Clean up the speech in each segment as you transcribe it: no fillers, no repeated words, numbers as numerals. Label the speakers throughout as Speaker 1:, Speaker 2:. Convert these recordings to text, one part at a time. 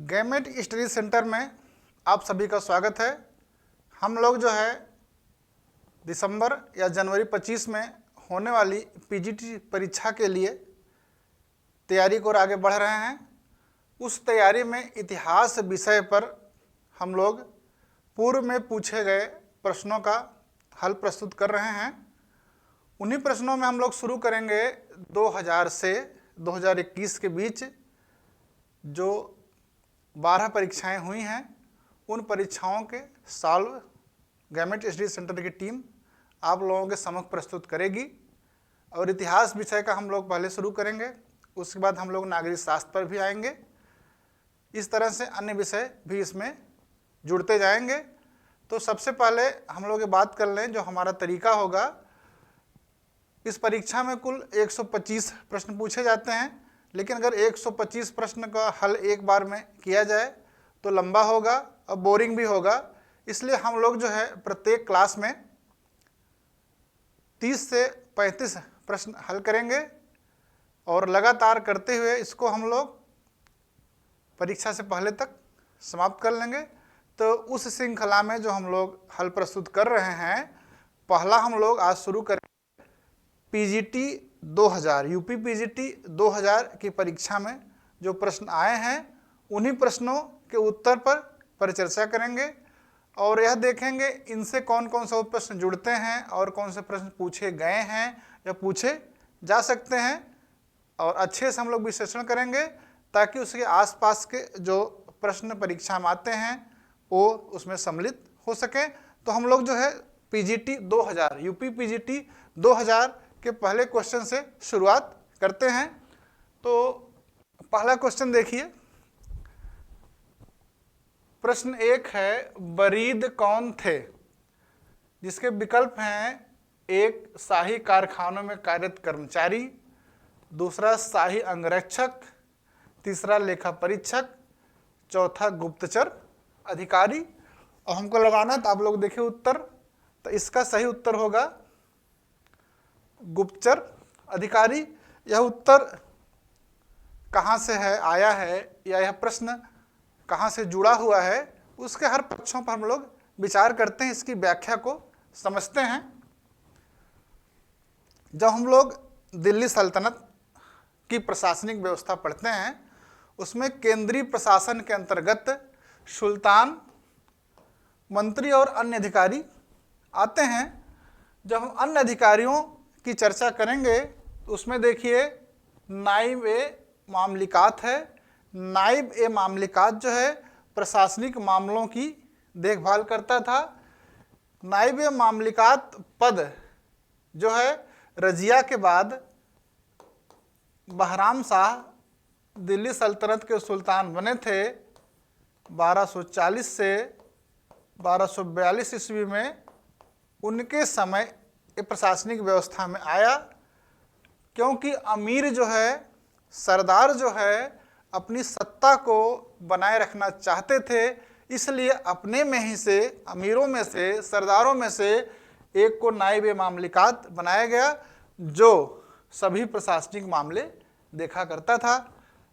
Speaker 1: Gamete study centre में आप सभी का स्वागत है। हम लोग जो है दिसंबर या जनवरी 25 में होने वाली पीजीटी परीक्षा के लिए तैयारी को आगे बढ़ रहे हैं। उस तैयारी में इतिहास विषय पर हम लोग पूर्व में पूछे गए प्रश्नों का हल प्रस्तुत कर रहे हैं। उन्हीं प्रश्नों में हम लोग शुरू करेंगे 2000 से 2021 के बीच जो 12 परीक्षाएं हुई हैं, उन परीक्षाओं के सॉल्व गैमेट स्टडी सेंटर की टीम आप लोगों के समक्ष प्रस्तुत करेगी। और इतिहास विषय का हम लोग पहले शुरू करेंगे, उसके बाद हम लोग नागरिक शास्त्र पर भी आएंगे। इस तरह से अन्य विषय भी इसमें जुड़ते जाएंगे। तो सबसे पहले हम लोग ये बात कर लें, जो हमारा तरीका होगा, इस परीक्षा में कुल 125 प्रश्न पूछे जाते हैं, लेकिन अगर 125 प्रश्न का हल एक बार में किया जाए तो लंबा होगा और बोरिंग भी होगा। इसलिए हम लोग जो है प्रत्येक क्लास में 30 से 35 प्रश्न हल करेंगे और लगातार करते हुए इसको हम लोग परीक्षा से पहले तक समाप्त कर लेंगे। तो उस श्रृंखला में जो हम लोग हल प्रस्तुत कर रहे हैं, पहला हम लोग आज शुरू करेंगे पीजीटी 2000 यूपी पीजीटी 2000 की परीक्षा में जो प्रश्न आए हैं, उन्हीं प्रश्नों के उत्तर पर परिचर्चा करेंगे और यह देखेंगे इनसे कौन कौन से प्रश्न जुड़ते हैं और कौन से प्रश्न पूछे गए हैं या पूछे जा सकते हैं। और अच्छे से हम लोग विश्लेषण करेंगे ताकि उसके आसपास के जो प्रश्न परीक्षा में आते हैं वो उसमें सम्मिलित हो सके। तो हम लोग जो है पीजीटी 2000 यूपी पीजीटी 2000 के पहले क्वेश्चन से शुरुआत करते हैं। तो पहला क्वेश्चन देखिए, प्रश्न 1 है, बरीद कौन थे? जिसके विकल्प हैं, 1 शाही कारखानों में कार्यरत कर्मचारी, दूसरा शाही अंगरक्षक, तीसरा लेखा परीक्षक, चौथा गुप्तचर अधिकारी। और हमको लगाना तो आप लोग देखिए उत्तर, तो इसका सही उत्तर होगा गुप्तचर अधिकारी। यह उत्तर कहाँ से है आया है या यह प्रश्न कहाँ से जुड़ा हुआ है, उसके हर पक्षों पर हम लोग विचार करते हैं, इसकी व्याख्या को समझते हैं। जब हम लोग दिल्ली सल्तनत की प्रशासनिक व्यवस्था पढ़ते हैं, उसमें केंद्रीय प्रशासन के अंतर्गत सुल्तान, मंत्री और अन्य अधिकारी आते हैं। जब हम अन्य अधिकारियों की चर्चा करेंगे तो उसमें देखिए नाइब ए मामलिकात है। नाइब ए मामलिकात जो है प्रशासनिक मामलों की देखभाल करता था। नाइब ए मामलिकात पद जो है रजिया के बाद बहराम शाह दिल्ली सल्तनत के सुल्तान बने थे 1240 से 1242 ईस्वी में। उनके समय ये प्रशासनिक व्यवस्था में आया, क्योंकि अमीर जो है, सरदार जो है, अपनी सत्ता को बनाए रखना चाहते थे। इसलिए अपने में ही से, अमीरों में से, सरदारों में से एक को नाइब ए मामलिकात बनाया गया, जो सभी प्रशासनिक मामले देखा करता था।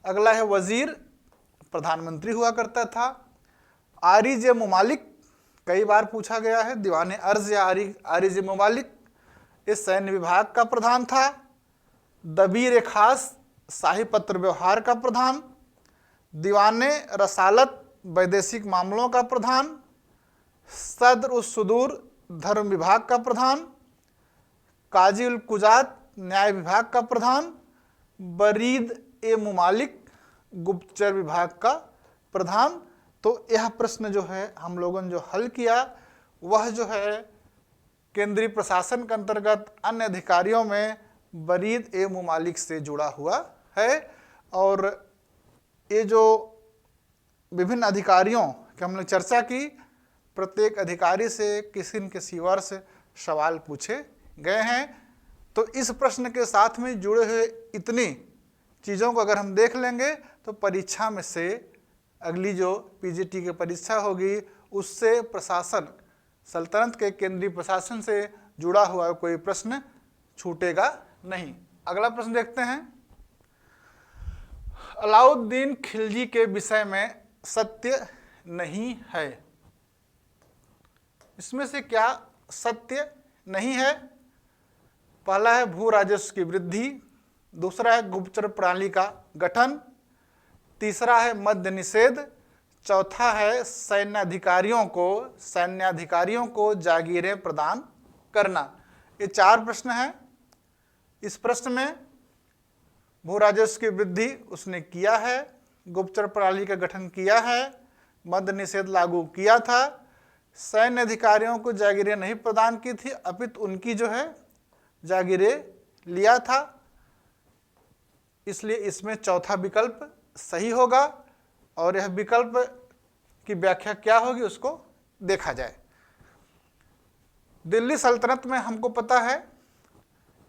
Speaker 1: अगला है वजीर, प्रधानमंत्री हुआ करता था। आरिज मुमालिक कई बार पूछा गया है, दीवाने अर्ज या आरिज मुमालिक इस सैन्य विभाग का प्रधान था। दबीर खास शाही पत्र व्यवहार का प्रधान, दीवाने रसालत वैदेशिक मामलों का प्रधान, सदर उस सुदूर धर्म विभाग का प्रधान, काजी उल कुजात न्याय विभाग का प्रधान, बरीद ए मुमालिक गुप्तचर विभाग का प्रधान। तो यह प्रश्न जो है हम लोगों ने जो हल किया, वह जो है केंद्रीय प्रशासन के अंतर्गत अन्य अधिकारियों में बरीद ए मुमालिक से जुड़ा हुआ है। और ये जो विभिन्न अधिकारियों की हमने चर्चा की, प्रत्येक अधिकारी से किसी न किसी वर्ष सवाल पूछे गए हैं। तो इस प्रश्न के साथ में जुड़े हुए इतनी चीज़ों को अगर हम देख लेंगे तो परीक्षा में से अगली जो पीजीटी की परीक्षा होगी, उससे प्रशासन, सल्तनत के केंद्रीय प्रशासन से जुड़ा हुआ कोई प्रश्न छूटेगा नहीं। अगला प्रश्न देखते हैं, अलाउद्दीन खिलजी के विषय में सत्य नहीं है। इसमें से क्या सत्य नहीं है? पहला है भू राजस्व की वृद्धि, दूसरा है गुप्तचर प्रणाली का गठन, तीसरा है मद्य निषेध, चौथा है सैन्याधिकारियों को जागीरें प्रदान करना। ये 4 प्रश्न हैं। इस प्रश्न में भू राजस्व की वृद्धि उसने किया है, गुप्तचर प्रणाली का गठन किया है, मद्य निषेध लागू किया था, सैन्य अधिकारियों को जागीरें नहीं प्रदान की थी, अपितु उनकी जो है जागीरें लिया था। इसलिए इसमें चौथा विकल्प सही होगा। और यह विकल्प की व्याख्या क्या होगी उसको देखा जाए। दिल्ली सल्तनत में हमको पता है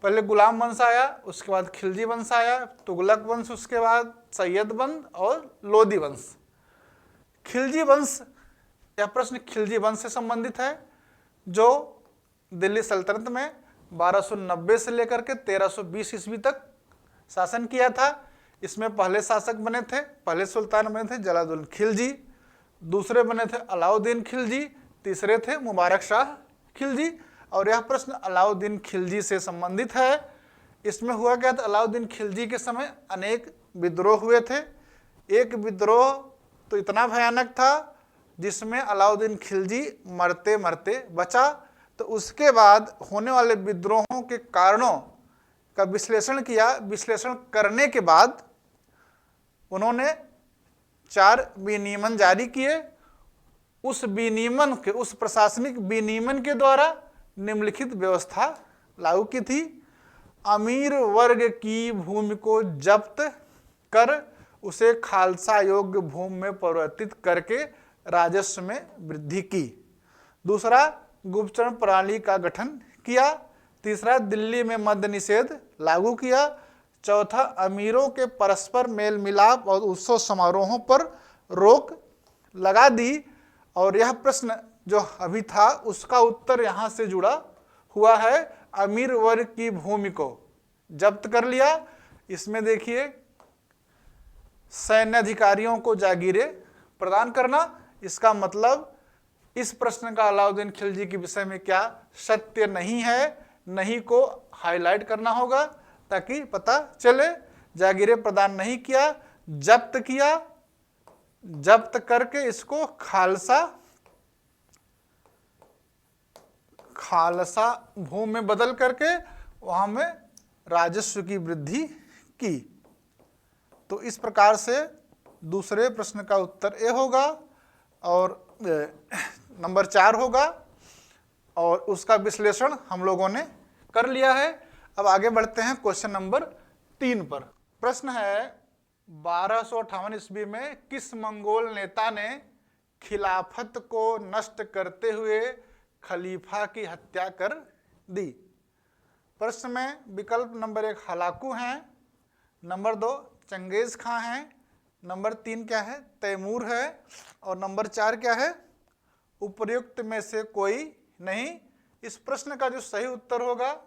Speaker 1: पहले गुलाम वंश आया, उसके बाद खिलजी वंश आया, तुगलक वंश, उसके बाद सैयद वंश और लोदी वंश। खिलजी वंश, यह प्रश्न खिलजी वंश से संबंधित है जो दिल्ली सल्तनत में 1290 से लेकर के 1320 ईस्वी तक शासन किया था। इसमें पहले शासक बने थे, पहले सुल्तान बने थे जलालुद्दीन खिलजी, दूसरे बने थे अलाउद्दीन खिलजी, तीसरे थे मुबारक शाह खिलजी। और यह प्रश्न अलाउद्दीन खिलजी से संबंधित है। इसमें हुआ क्या था, अलाउद्दीन खिलजी के समय अनेक विद्रोह हुए थे। एक विद्रोह तो इतना भयानक था जिसमें अलाउद्दीन खिलजी मरते मरते बचा। तो उसके बाद होने वाले विद्रोहों के कारणों का विश्लेषण किया। विश्लेषण करने के बाद उन्होंने 4 विनियमन जारी किए। उस विनियमन के, उस प्रशासनिक विनियमन के द्वारा निम्नलिखित व्यवस्था लागू की थी। अमीर वर्ग की भूमि को जब्त कर उसे खालसा योग्य भूमि में परिवर्तित करके राजस्व में वृद्धि की। दूसरा, गुप्तचर प्रणाली का गठन किया। तीसरा, दिल्ली में मद्य निषेध लागू किया। चौथा, अमीरों के परस्पर मेल मिलाप और उत्सव समारोहों पर रोक लगा दी। और यह प्रश्न जो अभी था उसका उत्तर यहाँ से जुड़ा हुआ है। अमीर वर्ग की भूमि को जब्त कर लिया। इसमें देखिए सैन्य अधिकारियों को जागीरें प्रदान करना। इसका मतलब इस प्रश्न का अलाउद्दीन खिलजी के विषय में क्या सत्य नहीं है, नहीं को हाईलाइट करना होगा ताकि पता चले। जागीरें प्रदान नहीं किया, जब्त किया, जब्त करके इसको खालसा भूमि में बदल करके वहां में राजस्व की वृद्धि की। तो इस प्रकार से दूसरे प्रश्न का उत्तर ए होगा और नंबर 4 होगा। और उसका विश्लेषण हम लोगों ने कर लिया है। अब आगे बढ़ते हैं क्वेश्चन नंबर 3 पर। प्रश्न है 1258 ईस्वी में किस मंगोल नेता ने खिलाफत को नष्ट करते हुए खलीफा की हत्या कर दी? प्रश्न में विकल्प नंबर 1 हलाकू हैं, नंबर 2 चंगेज खां हैं, नंबर 3 क्या है तैमूर है, और नंबर 4 क्या है उपर्युक्त में से कोई नहीं। इस प्रश्न का जो सही उत्तर होगा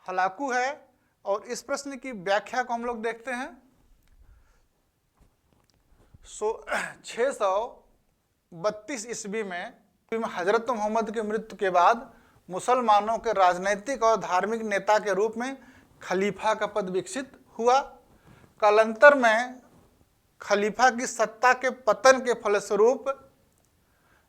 Speaker 1: हलाकू है। और इस प्रश्न की व्याख्या को हम लोग देखते हैं। 632 ईस्वी में हजरत मोहम्मद की मृत्यु के बाद मुसलमानों के राजनैतिक और धार्मिक नेता के रूप में खलीफा का पद विकसित हुआ। कालांतर में खलीफा की सत्ता के पतन के फलस्वरूप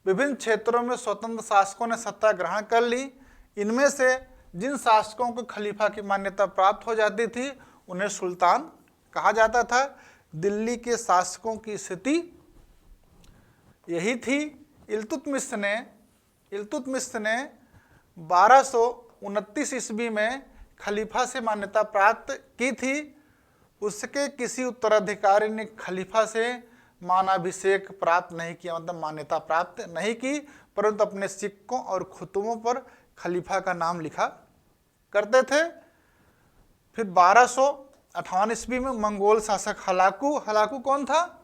Speaker 1: विभिन्न क्षेत्रों में स्वतंत्र शासकों ने सत्ता ग्रहण कर ली। इनमें से जिन शासकों को खलीफा की मान्यता प्राप्त हो जाती थी उन्हें सुल्तान कहा जाता था। दिल्ली के शासकों की स्थिति यही थी। इल्तुतमिश ने 1229 ईस्वी में खलीफा से मान्यता प्राप्त की थी। उसके किसी उत्तराधिकारी ने खलीफा से मानाभिषेक प्राप्त नहीं किया, मतलब मान्यता प्राप्त नहीं की, परंतु अपने सिक्कों और खुतबों पर खलीफा का नाम लिखा करते थे। फिर 1258 ईस्वी में मंगोल शासक हलाकू कौन था?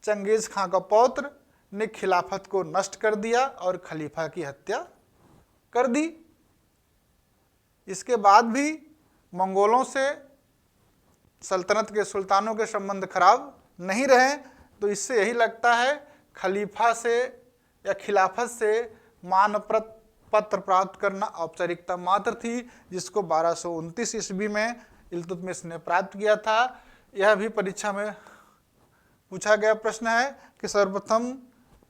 Speaker 1: चंगेज खां का पौत्र ने खिलाफत को नष्ट कर दिया और खलीफा की हत्या कर दी। इसके बाद भी मंगोलों से सल्तनत के सुल्तानों के संबंध खराब नहीं रहे। तो इससे यही लगता है खलीफा से या खिलाफत से पत्र प्राप्त करना औपचारिकता मात्र थी, जिसको 1229 ईस्वी में इल्तुतमिश ने प्राप्त किया था। यह भी परीक्षा में पूछा गया प्रश्न है कि सर्वप्रथम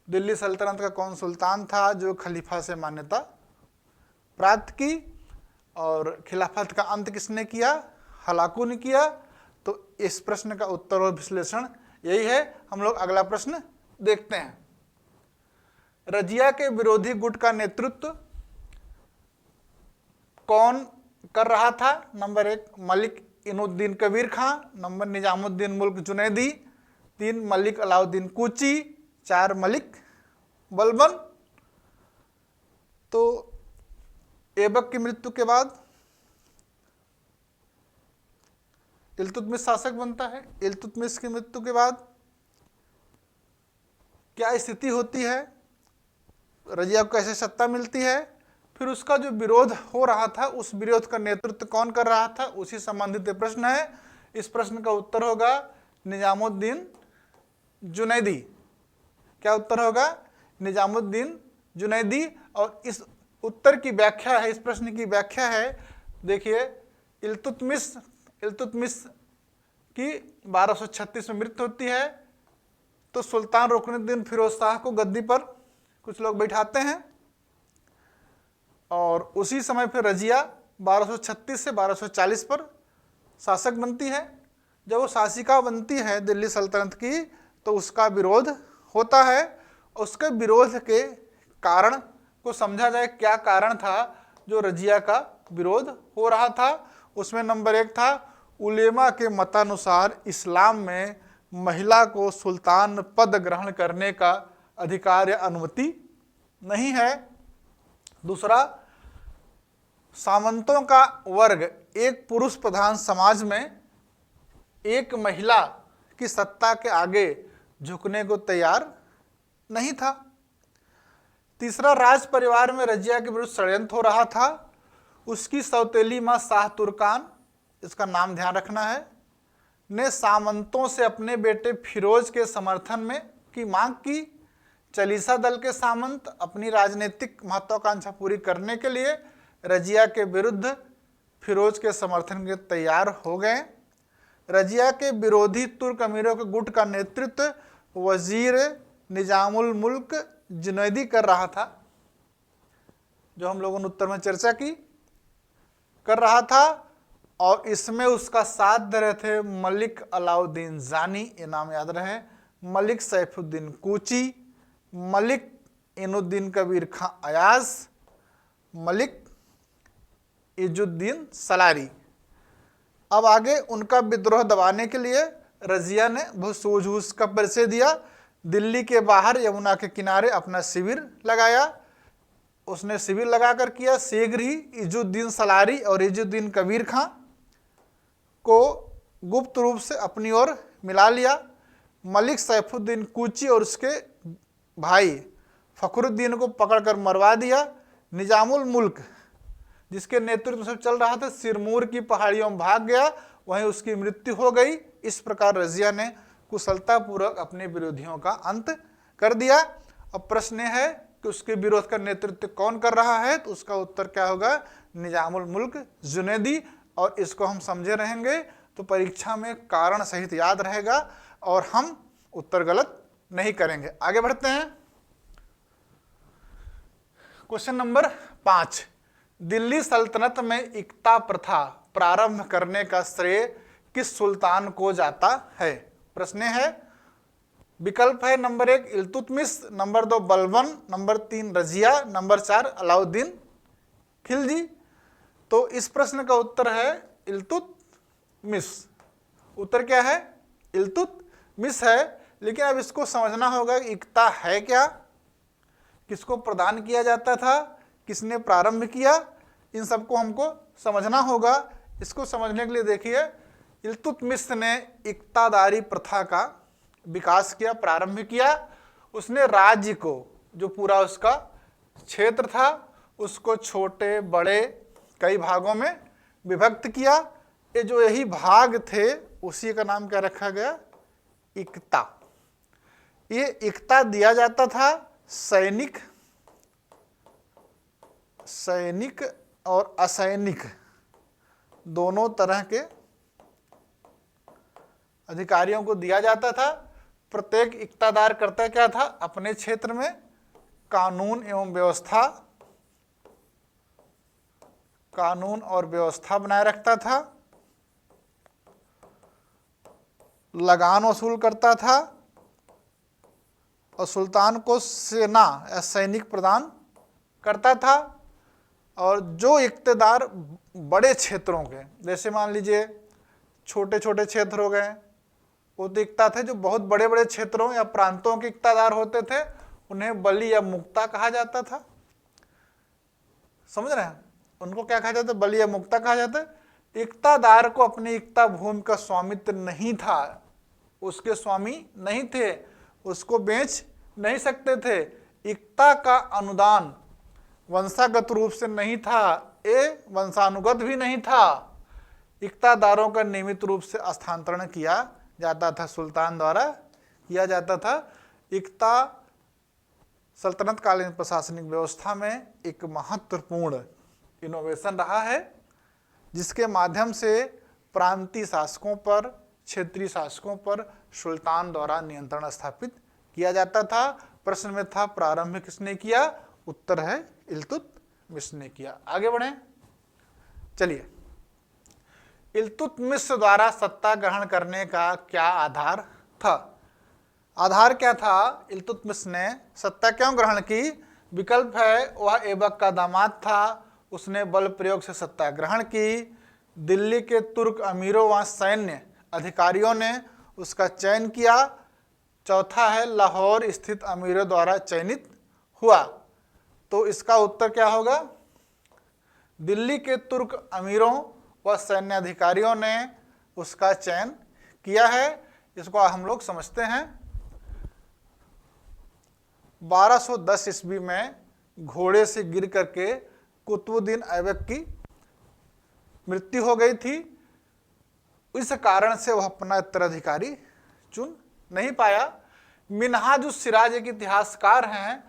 Speaker 1: दिल्ली सल्तनत का कौन सुल्तान था जो खलीफा से मान्यता प्राप्त की, और खिलाफत का अंत किसने किया? हलाकू ने किया। तो इस प्रश्न का उत्तर और विश्लेषण यही है। हम लोग अगला प्रश्न देखते हैं। रजिया के विरोधी गुट का नेतृत्व कौन कर रहा था? नंबर 1 मलिक इनुद्दीन कबीर खां, नंबर निजामुद्दीन मुल्क जुनैदी, 3 मलिक अलाउद्दीन कूची, 4 मलिक बलबन। तो ऐबक की मृत्यु के बाद इल्तुतमिश शासक बनता है। इल्तुतमिश की मृत्यु के बाद क्या स्थिति होती है, रजिया को कैसे सत्ता मिलती है, फिर उसका जो विरोध हो रहा था उस विरोध का नेतृत्व कौन कर रहा था, उसी संबंधित प्रश्न है। इस प्रश्न का उत्तर होगा निजामुद्दीन जुनैदी। क्या उत्तर होगा? निजामुद्दीन जुनैदी। और इस उत्तर की व्याख्या है, इस प्रश्न की व्याख्या है, देखिए इल्तुतमिश की 1236 में मृत्यु होती है, तो सुल्तान रुकनुद्दीन फिरोज शाह को गद्दी पर कुछ लोग बैठाते हैं, और उसी समय फिर रजिया 1236 से 1240 पर शासक बनती है। जब वो शासिका बनती है दिल्ली सल्तनत की, तो उसका विरोध होता है। उसके विरोध के कारण को समझा जाए, क्या कारण था जो रजिया का विरोध हो रहा था। उसमें नंबर 1 था उलेमा के मतानुसार इस्लाम में महिला को सुल्तान पद ग्रहण करने का अधिकार या अनुमति नहीं है। दूसरा, सामंतों का वर्ग एक पुरुष प्रधान समाज में एक महिला की सत्ता के आगे झुकने को तैयार नहीं था। तीसरा, राज परिवार में रजिया के विरुद्ध षड्यंत्र हो रहा था। उसकी सौतेली मां शाह तुर्कान, इसका नाम ध्यान रखना है, ने सामंतों से अपने बेटे फिरोज के समर्थन में की मांग की। चालीसा दल के सामंत अपनी राजनीतिक महत्वाकांक्षा पूरी करने के लिए रजिया के विरुद्ध फिरोज के समर्थन के तैयार हो गए। रजिया के विरोधी तुर्क अमीरों के गुट का नेतृत्व वजीर निजामुल मुल्क जुनैदी कर रहा था, जो हम लोगों ने उत्तर में चर्चा की, कर रहा था। और इसमें उसका साथ दे रहे थे मलिक अलाउद्दीन जानी, ये नाम याद रहे, मलिक सैफुद्दीन कूची, मलिक इनुद्दीन कबीर खां अयाज, मलिक इजुद्दीन सलारी। अब आगे उनका विद्रोह दबाने के लिए रजिया ने बहुत सूझबूझ का परिचय दिया। दिल्ली के बाहर यमुना के किनारे अपना शिविर लगाया। उसने शिविर लगाकर किया। शीघ्र ही इजुद्दीन सलारी और इजुद्दीन कबीर खां को गुप्त रूप से अपनी ओर मिला लिया। मलिक सैफुद्दीन कूची और उसके भाई फखरुद्दीन को पकड़कर मरवा दिया। निजामुल मुल्क, जिसके नेतृत्व में सब चल रहा था, सिरमौर की पहाड़ियों में भाग गया, वहीं उसकी मृत्यु हो गई। इस प्रकार रजिया ने कुशलतापूर्वक अपने विरोधियों का अंत कर दिया। अब प्रश्न है कि उसके विरोध का नेतृत्व कौन कर रहा है, तो उसका उत्तर क्या होगा? निजामुल मुल्क जुनैदी। और इसको हम समझे रहेंगे तो परीक्षा में कारण सहित याद रहेगा और हम उत्तर गलत नहीं करेंगे। आगे बढ़ते हैं। क्वेश्चन नंबर 5, दिल्ली सल्तनत में इक्ता प्रथा प्रारंभ करने का श्रेय किस सुल्तान को जाता है? प्रश्न है, विकल्प है number 1 Iltutmish, number 2 Balban, number 3 Razia, number 4 Alauddin Khilji. तो इस प्रश्न का उत्तर है इल्तुतमिश। उत्तर क्या है? इल्तुतमिश है। लेकिन अब इसको समझना होगा इक्ता है क्या, किसको प्रदान किया जाता था, किसने प्रारंभ किया, इन सबको हमको समझना होगा। इसको समझने के लिए देखिए, इल्तुतमिश ने इक्तादारी प्रथा का विकास किया, प्रारंभ किया। उसने राज्य को, जो पूरा उसका क्षेत्र था, उसको छोटे बड़े कई भागों में विभक्त किया। ये जो यही भाग थे उसी का नाम क्या रखा गया? इक्ता। ये इक्ता दिया जाता था सैनिक और असैनिक दोनों तरह के अधिकारियों को दिया जाता था। प्रत्येक इक्तादार करता क्या था, अपने क्षेत्र में कानून और व्यवस्था बनाए रखता था, लगान वसूल करता था और सुल्तान को सेना या सैनिक प्रदान करता था। और जो इक्तेदार बड़े क्षेत्रों के, जैसे मान लीजिए छोटे छोटे क्षेत्र हो गए, वो तो इक्ता थे। जो बहुत बड़े बड़े क्षेत्रों या प्रांतों के इक्तादार होते थे उन्हें बली या मुक्ता कहा जाता था। समझ रहे हैं, उनको क्या कहा जाता है, बली या मुक्ता कहा जाता है। इक्तादार को अपनी इक्ता भूमि का स्वामित्व नहीं था, उसके स्वामी नहीं थे, उसको बेच नहीं सकते थे। इक्ता का अनुदान वंशागत रूप से नहीं था, ये वंशानुगत भी नहीं था। इक्तादारों का नियमित रूप से स्थानांतरण किया जाता था, सुल्तान द्वारा किया जाता था। इक्ता सल्तनत कालीन प्रशासनिक व्यवस्था में एक महत्वपूर्ण इनोवेशन रहा है, जिसके माध्यम से प्रांतीय शासकों पर, क्षेत्रीय शासकों पर सुल्तान द्वारा नियंत्रण स्थापित किया जाता था। प्रश्न में था प्रारंभ किसने किया, उत्तर है इल्तुतमिश ने किया। आगे बढ़े, चलिए। इल्तुतमिश द्वारा सत्ता ग्रहण करने का क्या आधार था? आधार क्या था? इल्तुतमिश ने सत्ता क्यों ग्रहण की? विकल्प है, वह ऐबक का दामाद था, उसने बल प्रयोग से सत्ता ग्रहण की, दिल्ली के तुर्क अमीरों व सैन्य अधिकारियों ने उसका चयन किया, चौथा है लाहौर स्थित अमीरों द्वारा चयनित हुआ। तो इसका उत्तर क्या होगा? दिल्ली के तुर्क अमीरों व सैन्य अधिकारियों ने उसका चयन किया है। इसको हम लोग समझते हैं। 1210 ईस्वी में घोड़े से गिर करके कुतुबुद्दीन ऐबक की मृत्यु हो गई थी। इस कारण से वह अपना उत्तराधिकारी चुन नहीं पाया। मिन्हाजुस सिराज एक इतिहासकार हैं,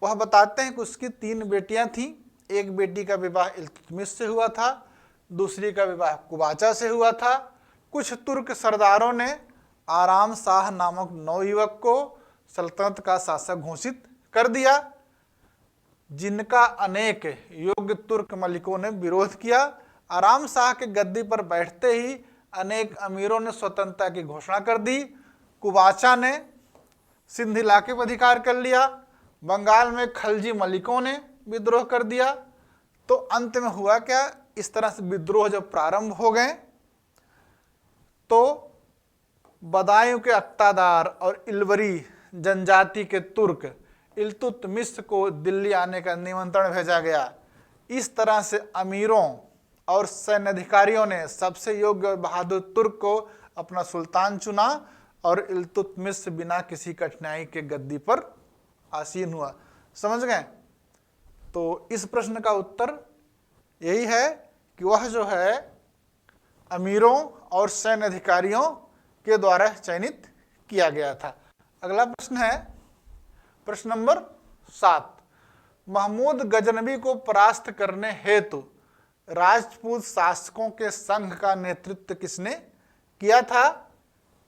Speaker 1: वह बताते हैं कि उसकी 3 बेटियां थीं। एक बेटी का विवाह इल्तुतमिश से हुआ था, दूसरी का विवाह कुबाचा से हुआ था। कुछ तुर्क सरदारों ने आराम शाह नामक नवयुवक को सल्तनत का शासक घोषित कर दिया, जिनका अनेक योग्य तुर्क मलिकों ने विरोध किया। आराम शाह के गद्दी पर बैठते ही अनेक अमीरों ने स्वतंत्रता की घोषणा कर दी। कुबाचा ने सिंध इलाके पर अधिकार कर लिया। बंगाल में खलजी मलिकों ने विद्रोह कर दिया। तो अंत में हुआ क्या, इस तरह से विद्रोह जब प्रारंभ हो गए तो बदायूं के अक्तादार और इलवरी जनजाति के तुर्क इल्तुतमिश को दिल्ली आने का निमंत्रण भेजा गया। इस तरह से अमीरों और सैन्य अधिकारियों ने सबसे योग्य और बहादुर तुर्क को अपना सुल्तान चुना और इल्तुतमिश बिना किसी कठिनाई के गद्दी पर आसीन हुआ। समझ गए? तो इस प्रश्न का उत्तर यही है कि वह जो है अमीरों और सैन्य अधिकारियों के द्वारा चयनित किया गया था। अगला प्रश्न है प्रश्न नंबर 7। महमूद गजनवी को परास्त करने हेतु राजपूत शासकों के संघ का नेतृत्व किसने किया था?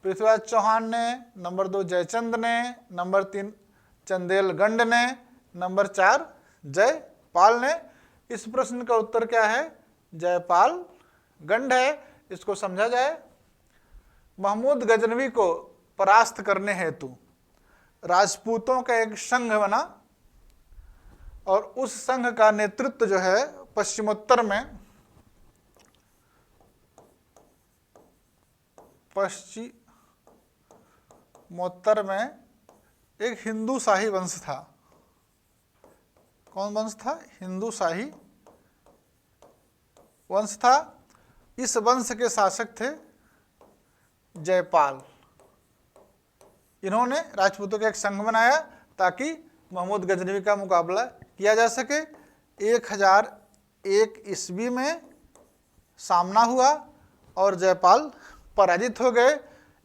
Speaker 1: पृथ्वीराज चौहान ने, नंबर 2 जयचंद ने, नंबर 3 चंदेलगंड ने, नंबर 4 जयपाल ने। इस प्रश्न का उत्तर क्या है? जयपाल गंड है। इसको समझा जाए। महमूद गजनवी को परास्त करने हेतु राजपूतों का एक संघ बना और उस संघ का नेतृत्व जो है पश्चिमोत्तर में एक हिंदू शाही वंश था। कौन वंश था? हिंदू शाही वंश था। इस वंश के शासक थे जयपाल। इन्होंने राजपूतों का एक संघ बनाया ताकि महमूद गजनवी का मुकाबला किया जा सके। 1001 ईस्वी में सामना हुआ और जयपाल पराजित हो गए।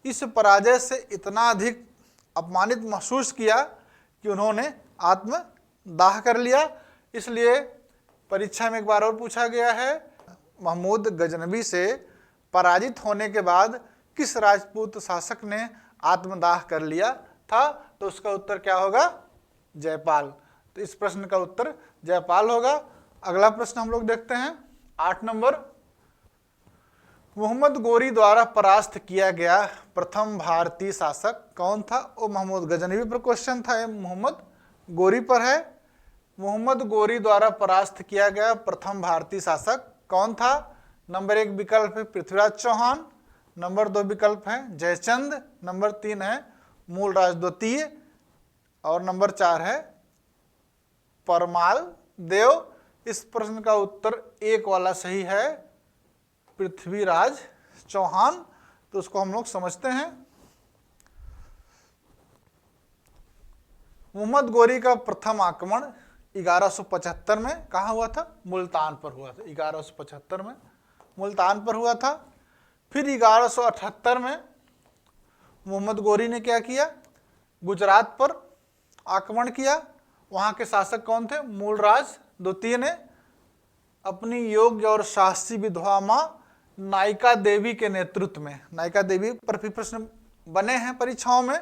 Speaker 1: इस पराजय से इतना अधिक अपमानित महसूस किया कि उन्होंने आत्मदाह कर लिया। इसलिए परीक्षा में एक बार और पूछा गया है, महमूद गजनवी से पराजित होने के बाद किस राजपूत शासक ने आत्मदाह कर लिया था? तो उसका उत्तर क्या होगा? जयपाल। तो इस प्रश्न का उत्तर जयपाल होगा। अगला प्रश्न हम लोग देखते हैं 8 नंबर। मोहम्मद गोरी द्वारा परास्त किया गया प्रथम भारतीय शासक कौन था? वो महमूद गजनवी पर क्वेश्चन था, ये मोहम्मद गोरी पर है। मोहम्मद गोरी द्वारा परास्त किया गया प्रथम भारतीय शासक कौन था? नंबर 1 विकल्प है पृथ्वीराज चौहान, नंबर 2 विकल्प है जयचंद, नंबर 3 है मूलराज द्वितीय और नंबर 4 है परमाल देव। इस प्रश्न का उत्तर 1 वाला सही है, पृथ्वीराज चौहान। तो उसको हम लोग समझते हैं। मोहम्मद गोरी का प्रथम आक्रमण 1175 में कहाँ हुआ था? मुल्तान पर हुआ था। 1175 में मुल्तान पर हुआ था। फिर 1178 में मोहम्मद गोरी ने क्या किया? गुजरात पर आक्रमण किया। वहाँ के शासक कौन थे? मूलराज द्वितीय ने अपनी योग्य और साहसी विधवा माँ नायिका देवी के नेतृत्व में, नायिका देवी पर भी प्रश्न बने हैं परीक्षाओं में,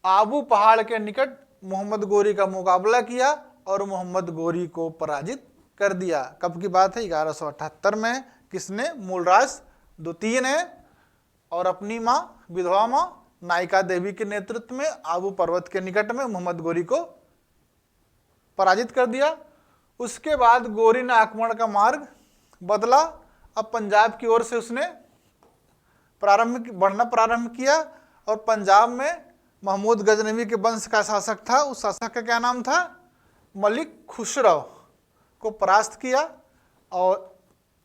Speaker 1: आबू पहाड़ के निकट मोहम्मद गोरी का मुकाबला किया और मोहम्मद गोरी को पराजित कर दिया। कब की बात है? 1178 में। किसने? मूलराज द्वितीय ने और अपनी माँ, विधवा माँ नायिका देवी के नेतृत्व में आबू पर्वत के निकट में मोहम्मद गोरी को पराजित कर दिया। उसके बाद गोरी ने आक्रमण का मार्ग बदला। अब पंजाब की ओर से उसने बढ़ना प्रारंभ किया और पंजाब में महमूद गजनवी के वंश का शासक था, उस शासक का क्या नाम था? मलिक खुसरो को परास्त किया और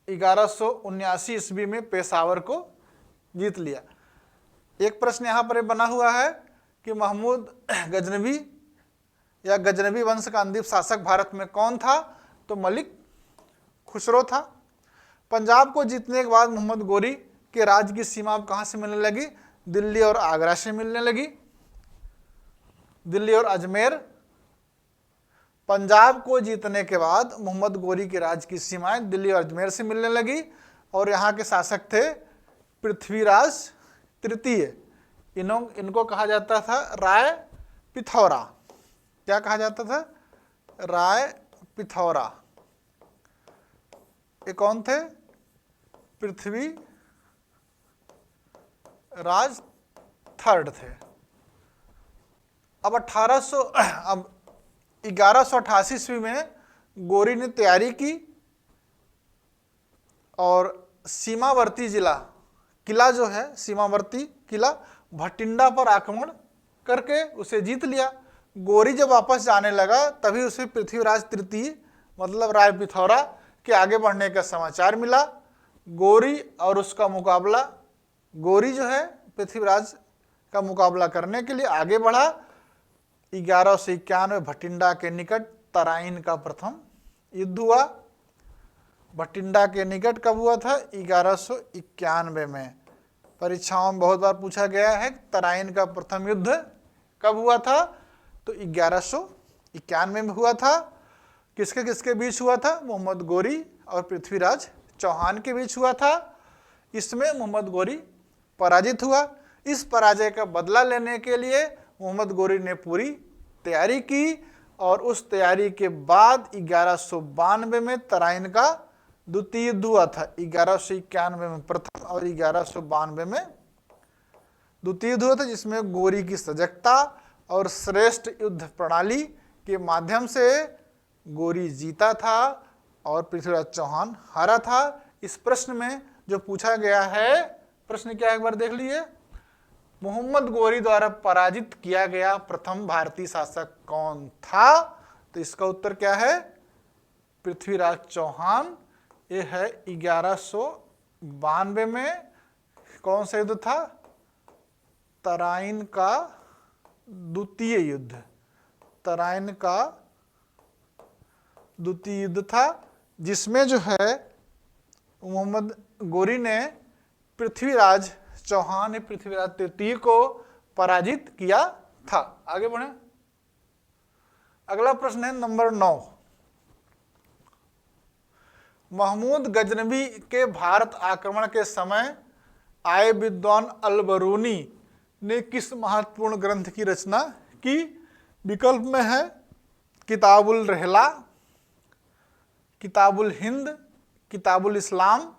Speaker 1: 1179 ईस्वी में पेशावर को जीत लिया। एक प्रश्न यहाँ पर बना हुआ है कि महमूद गजनवी या गजनवी वंश का अंतिम शासक भारत में कौन था? तो मलिक खुसरो था। पंजाब को जीतने के बाद मोहम्मद गोरी के राज की सीमा अब कहाँ से मिलने लगी? दिल्ली और आगरा से मिलने लगी, दिल्ली और अजमेर। पंजाब को जीतने के बाद मोहम्मद गोरी के राज की सीमाएं दिल्ली और अजमेर से मिलने लगी और यहाँ के शासक थे पृथ्वीराज तृतीय। इनको कहा जाता था राय पिथौरा। क्या कहा जाता था? राय पिथौरा। ये कौन थे? पृथ्वी राज थर्ड थे। अब 1188 ईस्वी में गोरी ने तैयारी की और सीमावर्ती किला जो है, सीमावर्ती किला भटिंडा पर आक्रमण करके उसे जीत लिया। गोरी जब वापस जाने लगा तभी उसे पृथ्वीराज तृतीय मतलब राय पिथौरा के आगे बढ़ने का समाचार मिला। गोरी और उसका मुकाबला, गोरी जो है पृथ्वीराज का मुकाबला करने के लिए आगे बढ़ा। 1191 भटिंडा के निकट तराइन का प्रथम युद्ध हुआ। भटिंडा के निकट कब हुआ था? 1191 में। परीक्षाओं में बहुत बार पूछा गया है तराइन का प्रथम युद्ध कब हुआ था? तो 1191 में हुआ था। किसके किसके बीच हुआ था? मोहम्मद गोरी और पृथ्वीराज चौहान के बीच हुआ था। इसमें मोहम्मद गोरी पराजित हुआ। इस पराजय का बदला लेने के लिए मोहम्मद गोरी ने पूरी तैयारी की और उस तैयारी के बाद 1192 में तराइन का द्वितीय युद्ध हुआ था। 1191 में प्रथम और 1192 में द्वितीय युद्ध हुआ था, जिसमें गोरी की सजगता और श्रेष्ठ युद्ध प्रणाली के माध्यम से गोरी जीता था और पृथ्वीराज चौहान हारा था। इस प्रश्न में जो पूछा गया है, प्रश्न क्या है एक बार देख लीजिए। मोहम्मद गोरी द्वारा पराजित किया गया प्रथम भारतीय शासक कौन था? तो इसका उत्तर क्या है? पृथ्वीराज चौहान। ये है 1192 में। कौन सा युद्ध था? तराइन का द्वितीय युद्ध। तराइन का द्वितीय युद्ध था, जिसमें जो है मोहम्मद गोरी ने पृथ्वीराज चौहान ने पृथ्वीराज तृतीय को पराजित किया था। आगे बढ़े। अगला प्रश्न है नंबर 9। महमूद गजनवी के भारत आक्रमण के समय आए विद्वान अल-बरूनी ने किस महत्वपूर्ण ग्रंथ की रचना की? विकल्प में है किताबुल रहला, किताबुल हिंद, किताबुल इस्लाम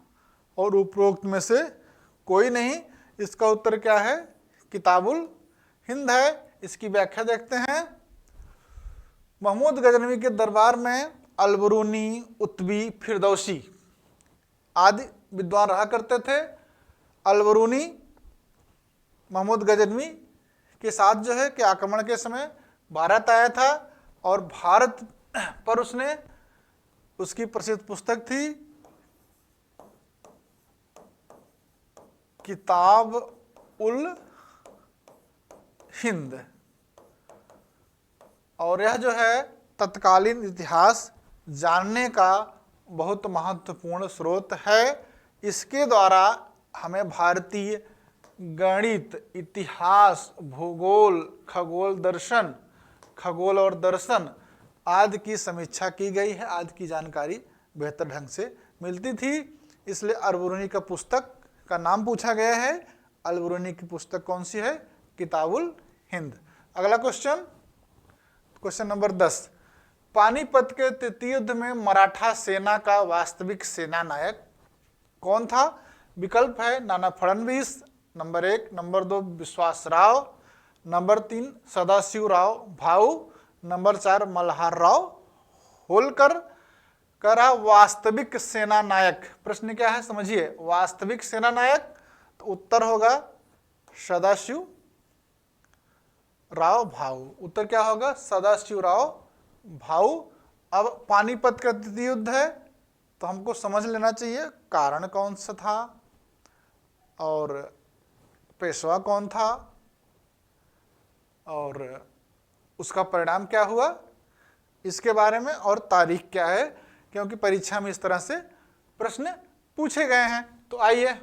Speaker 1: और उपरोक्त में से कोई नहीं। इसका उत्तर क्या है? किताबुल हिंद है। इसकी व्याख्या देखते हैं। महमूद गजनवी के दरबार में अल-बरूनी, उत्बी, फिरदौसी आदि विद्वान रहा करते थे। अल-बरूनी महमूद गजनवी के साथ जो है कि आक्रमण के समय भारत आया था और भारत पर उसने उसकी प्रसिद्ध पुस्तक थी किताब उल हिंद, और यह जो है तत्कालीन इतिहास जानने का बहुत महत्वपूर्ण स्रोत है। इसके द्वारा हमें भारतीय गणित, इतिहास, भूगोल, खगोल और दर्शन आदि की समीक्षा की गई है, आदि की जानकारी बेहतर ढंग से मिलती थी। इसलिए अल-बरूनी का पुस्तक का नाम पूछा गया है। अल-बरूनी की पुस्तक कौन सी है? किताबुल हिंद। अगला क्वेश्चन, क्वेश्चन नंबर 10। पानीपत के तृतीय युद्ध में मराठा सेना का वास्तविक सेना नायक कौन था? विकल्प है Nana Phadnavis, number 1, number 2 Vishwasrao, number 3 Sadashivrao Bhau, number 4 Malharrao Holkar. करा वास्तविक सेना नायक, प्रश्न क्या है समझिए। वास्तविक सेना नायक, तो उत्तर होगा सदाशिव राव भाऊ। उत्तर क्या होगा? सदाशिवराव भाऊ। अब पानीपत का तृतीय युद्ध है तो हमको समझ लेना चाहिए कारण कौन सा था और पेशवा कौन था और उसका परिणाम क्या हुआ, इसके बारे में, और तारीख क्या है, क्योंकि परीक्षा में इस तरह से प्रश्न पूछे गए हैं। तो आइए,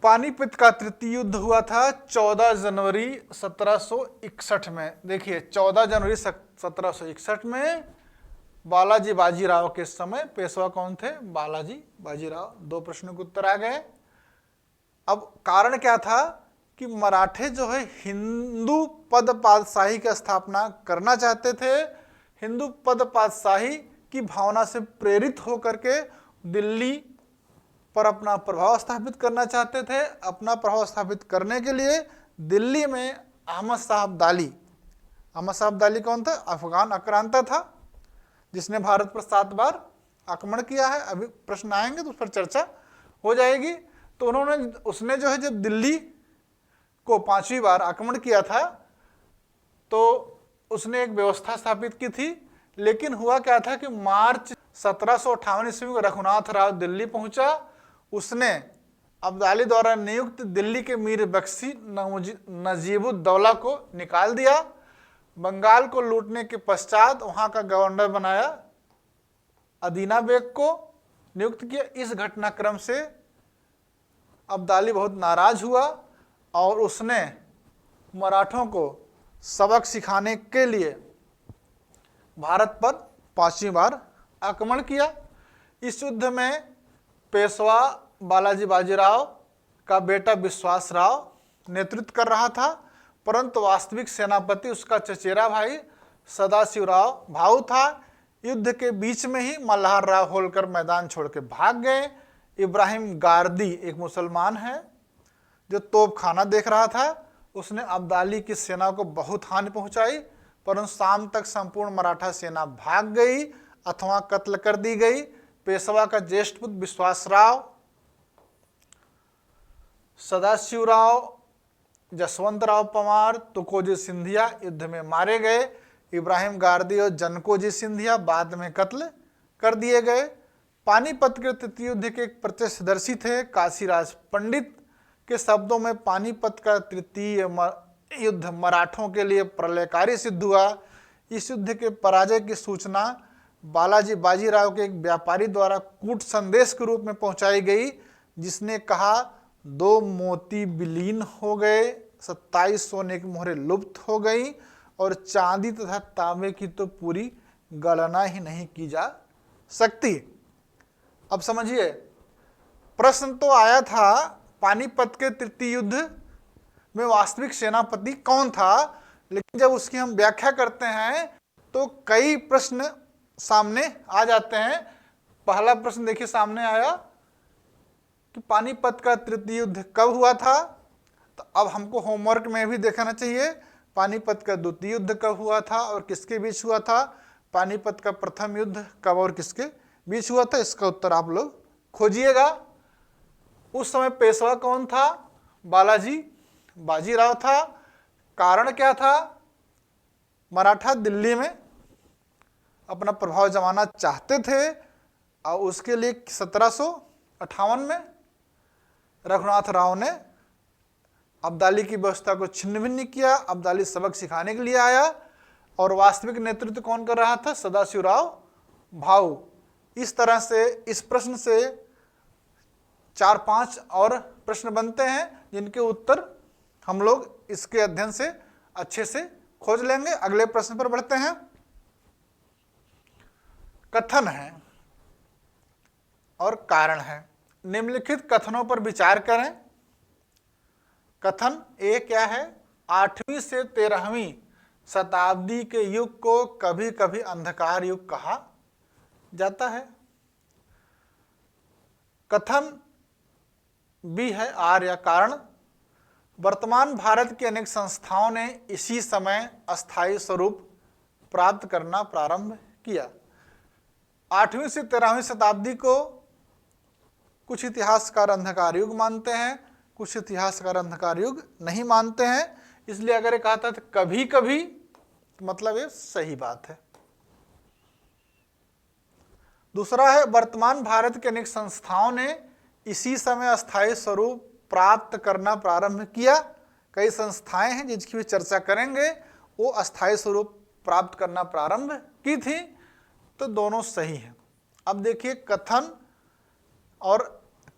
Speaker 1: पानीपत का तृतीय युद्ध हुआ था 14 जनवरी 1761 में। देखिए 14 जनवरी 1761 में बालाजी बाजीराव के समय पेशवा कौन थे? बालाजी बाजीराव। 2 प्रश्नों के उत्तर आ गए। अब कारण क्या था कि मराठे जो है हिंदू पद पातशाही की स्थापना करना चाहते थे। हिंदू पद पातशाही की भावना से प्रेरित होकर के दिल्ली पर अपना प्रभाव स्थापित करना चाहते थे। अपना प्रभाव स्थापित करने के लिए दिल्ली में अहमद शाह अब्दाली कौन था? अफगान आक्रांता था जिसने भारत पर 7 बार आक्रमण किया है। अभी प्रश्न आएंगे तो उस पर चर्चा हो जाएगी। तो उसने जो है जब दिल्ली को 5वीं बार आक्रमण किया था तो उसने एक व्यवस्था स्थापित की थी। लेकिन हुआ क्या था कि मार्च 1758 ईस्वी में रघुनाथ राव दिल्ली पहुंचा। उसने अब्दाली द्वारा नियुक्त दिल्ली के मीर बख्शी नजीबुद्दौला को निकाल दिया। बंगाल को लूटने के पश्चात वहां का गवर्नर बनाया अदीना बेग को नियुक्त किया। इस घटनाक्रम से अब्दाली बहुत नाराज हुआ और उसने मराठों को सबक सिखाने के लिए भारत पर 5वीं बार आक्रमण किया। इस युद्ध में पेशवा बालाजी बाजीराव का बेटा विश्वासराव नेतृत्व कर रहा था, परंतु वास्तविक सेनापति उसका चचेरा भाई सदाशिवराव भाऊ था। युद्ध के बीच में ही मल्हारराव होलकर मैदान छोड़ के भाग गए। इब्राहिम गारदी एक मुसलमान है जो तोपखाना देख रहा था। उसने अब्दाली की सेना को बहुत हानि पहुंचाई, परंतु शाम तक संपूर्ण मराठा सेना भाग गई अथवा कत्ल कर दी गई। पेशवा का ज्येष्ठ पुत्र विश्वासराव, सदाशिवराव, जसवंतराव पवार, तुकोजी सिंधिया युद्ध में मारे गए। इब्राहिम गारदी और जनकोजी सिंधिया बाद में कत्ल कर दिए गए। पानीपत के तृतीय युद्ध के एक प्रत्यक्षदर्शी थे काशीराज पंडित के शब्दों में पानीपत का तृतीय युद्ध मराठों के लिए प्रलयकारी सिद्ध हुआ। इस युद्ध के पराजय की सूचना बालाजी बाजीराव के एक व्यापारी द्वारा कूट संदेश के रूप में पहुंचाई गई, जिसने कहा 2 मोती विलीन हो गए, 27 सोने की मोहरें लुप्त हो गई और चांदी तथा तांबे की तो पूरी गणना ही नहीं की जा सकती। अब समझिए, प्रश्न तो आया था पानीपत के तृतीय युद्ध में वास्तविक सेनापति कौन था, लेकिन जब उसकी हम व्याख्या करते हैं तो कई प्रश्न सामने आ जाते हैं। पहला प्रश्न देखिए सामने आया कि पानीपत का तृतीय युद्ध कब हुआ था, तो अब हमको होमवर्क में भी देखना चाहिए पानीपत का द्वितीय युद्ध कब हुआ था और किसके बीच हुआ था, पानीपत का प्रथम युद्ध कब और किसके बीच हुआ था, इसका उत्तर आप लोग खोजिएगा। उस समय पेशवा कौन था, बालाजी बाजीराव था। कारण क्या था, मराठा दिल्ली में अपना प्रभाव जमाना चाहते थे और उसके लिए 1758 में रघुनाथ राव ने अब्दाली की व्यवस्था को छिन्न भिन्न किया। अब्दाली सबक सिखाने के लिए आया और वास्तविक नेतृत्व कौन कर रहा था, सदाशिवराव भाऊ। इस तरह से इस प्रश्न से 4-5 और प्रश्न बनते हैं जिनके उत्तर हम लोग इसके अध्ययन से अच्छे से खोज लेंगे। अगले प्रश्न पर बढ़ते हैं। कथन है और कारण है। निम्नलिखित कथनों पर विचार करें। कथन ए क्या है, 8वीं से 13वीं शताब्दी के युग को कभी कभी अंधकार युग कहा जाता है। कथन बी है आर या कारण, वर्तमान भारत की अनेक संस्थाओं ने इसी समय अस्थायी स्वरूप प्राप्त करना प्रारंभ किया। 8वीं से 13वीं शताब्दी को कुछ इतिहासकार अंधकार युग मानते हैं, कुछ इतिहासकार अंधकार युग नहीं मानते हैं। इसलिए अगर ये कहा था तो कभी कभी, मतलब ये सही बात है। दूसरा है, वर्तमान भारत के अनेक संस्थाओं ने इसी समय अस्थायी स्वरूप प्राप्त करना प्रारंभ किया। कई संस्थाएं हैं जिसकी भी चर्चा करेंगे, वो अस्थायी स्वरूप प्राप्त करना प्रारंभ की थी, तो दोनों सही हैं। अब देखिए कथन और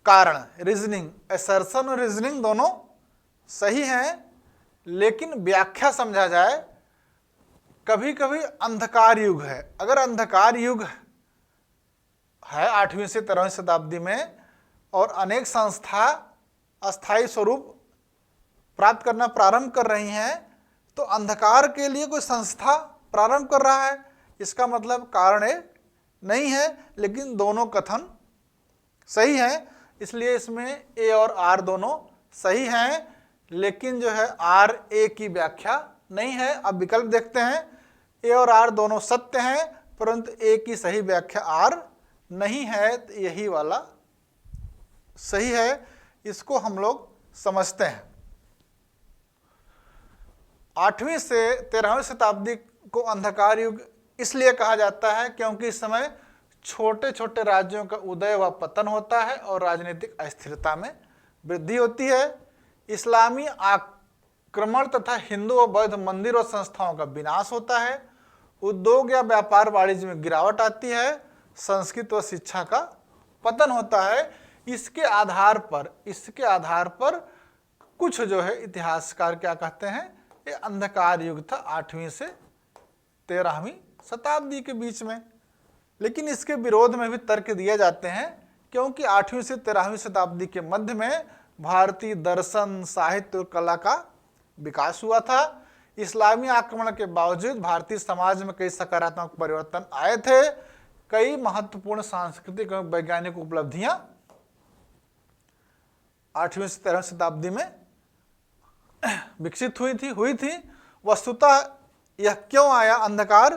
Speaker 1: कारण, रीजनिंग, असर्शन और रीजनिंग दोनों सही हैं, लेकिन व्याख्या समझा जाए, कभी कभी अंधकार युग है। अगर अंधकार युग है 8वीं से 13वीं शताब्दी में और अनेक संस्था अस्थायी स्वरूप प्राप्त करना प्रारंभ कर रही हैं, तो अंधकार के लिए कोई संस्था प्रारंभ कर रहा है, इसका मतलब कारण ए नहीं है। लेकिन दोनों कथन सही हैं, इसलिए इसमें ए और आर दोनों सही हैं, लेकिन जो है आर ए की व्याख्या नहीं है। अब विकल्प देखते हैं, ए और आर दोनों सत्य हैं, परंतु ए की सही व्याख्या आर नहीं है, तो यही वाला सही है। इसको हम लोग समझते हैं। 8वीं से 13वीं शताब्दी को अंधकार युग इसलिए कहा जाता है क्योंकि इस समय छोटे छोटे राज्यों का उदय व पतन होता है और राजनीतिक अस्थिरता में वृद्धि होती है। इस्लामी आक्रमण तथा हिंदू व बौद्ध मंदिर और संस्थाओं का विनाश होता है। उद्योग या व्यापार वाणिज्य में गिरावट आती है। संस्कृत व शिक्षा का पतन होता है। इसके आधार पर कुछ जो है इतिहासकार क्या कहते हैं, ये अंधकार युग था 8वीं से 13वीं शताब्दी के बीच में। लेकिन इसके विरोध में भी तर्क दिए जाते हैं, क्योंकि 8वीं से 13वीं शताब्दी के मध्य में भारतीय दर्शन, साहित्य और कला का विकास हुआ था। इस्लामी आक्रमण के बावजूद भारतीय समाज में कई सकारात्मक परिवर्तन आए थे। कई महत्वपूर्ण सांस्कृतिक एवं वैज्ञानिक उपलब्धियां 8वीं से 13वीं शताब्दी में विकसित हुई थी। वस्तुतः यह क्यों आया अंधकार,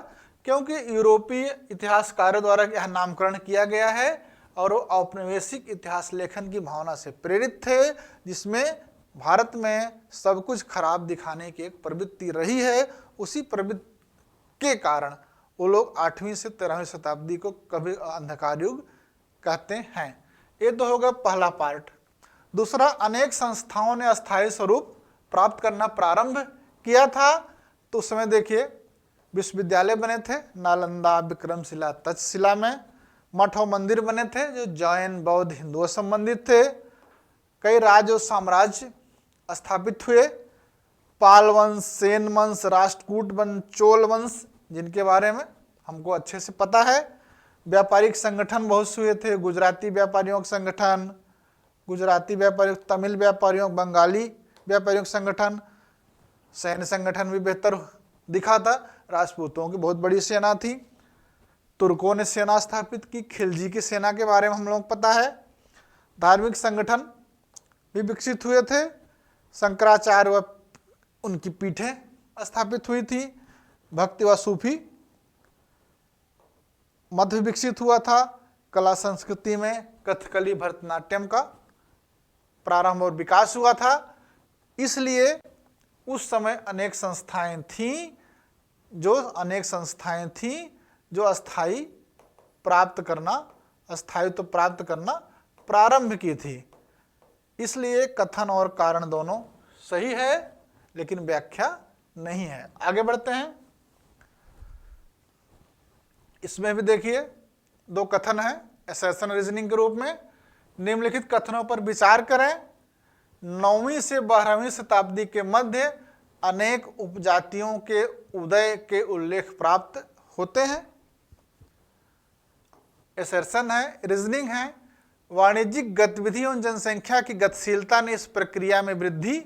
Speaker 1: क्योंकि यूरोपीय इतिहासकारों द्वारा यह नामकरण किया गया है और वो औपनिवेशिक इतिहास लेखन की भावना से प्रेरित थे, जिसमें भारत में सब कुछ खराब दिखाने की एक प्रवृत्ति रही है। उसी प्रवृत्ति के कारण वो लोग 8वीं से 13वीं शताब्दी को कभी अंधकार युग कहते हैं। ये तो होगा पहला पार्ट। दूसरा, अनेक संस्थाओं ने अस्थायी स्वरूप प्राप्त करना प्रारंभ किया था। तो उस समय देखिए विश्वविद्यालय बने थे, नालंदा, विक्रमशिला, तक्षशिला में। मठ और मंदिर बने थे जो जैन, बौद्ध, हिंदुओं संबंधित थे। कई राज्य और साम्राज्य स्थापित हुए, पाल वंश, सेन वंश, राष्ट्रकूट वंश, चोल वंश, जिनके बारे में हमको अच्छे से पता है। व्यापारिक संगठन बहुत से हुए थे, गुजराती व्यापारियों का संगठन, गुजराती व्यापारियों, तमिल व्यापारियों, बंगाली व्यापारियों का संगठन। सैन्य संगठन भी बेहतर दिखा था, राजपूतों की बहुत बड़ी सेना थी, तुर्कों ने सेना स्थापित की, खिलजी की सेना के बारे में हम लोग पता है। धार्मिक संगठन भी विकसित हुए थे, शंकराचार्य व उनकी पीठें स्थापित हुई थी, भक्ति व सूफी मध्य विकसित हुआ था। कला संस्कृति में कथकली, भरतनाट्यम का प्रारंभ और विकास हुआ था। इसलिए उस समय अनेक संस्थाएं थीं जो अस्थायी तो प्राप्त करना प्रारंभ की थी। इसलिए कथन और कारण दोनों सही है, लेकिन व्याख्या नहीं है। आगे बढ़ते हैं। इसमें भी देखिए दो कथन हैं असर्शन रीजनिंग के रूप में। निम्नलिखित कथनों पर विचार करें। 9वीं से 12वीं शताब्दी के मध्य अनेक उपजातियों के उदय के उल्लेख प्राप्त होते हैं। असर्शन है, रीजनिंग है। वाणिज्यिक गतिविधि एवं जनसंख्या की गतिशीलता ने इस प्रक्रिया में वृद्धि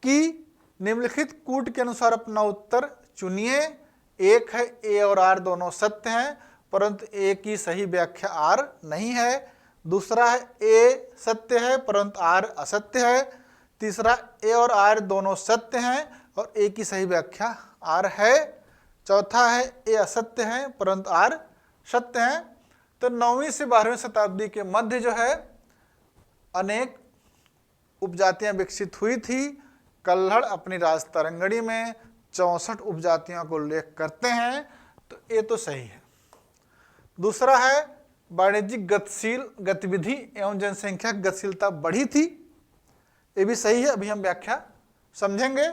Speaker 1: की। निम्नलिखित कूट के अनुसार अपना उत्तर चुनिए। एक है ए और आर दोनों सत्य हैं, परंतु ए की सही व्याख्या आर नहीं है। दूसरा है ए सत्य है परंतु आर असत्य है। तीसरा ए और आर दोनों सत्य हैं और ए की सही व्याख्या आर है। चौथा है ए असत्य है परंतु आर सत्य है। तो 9वीं से 12वीं शताब्दी के मध्य जो है अनेक उपजातियां विकसित हुई थी। कल्हड़ अपनी राजतरंगणी में 64 उपजातियों को उल्लेख करते हैं, तो ये तो सही है। दूसरा है वाणिज्यिक गतिविधि एवं जनसंख्या की गतिशीलता बढ़ी थी, ये भी सही है, अभी हम व्याख्या समझेंगे।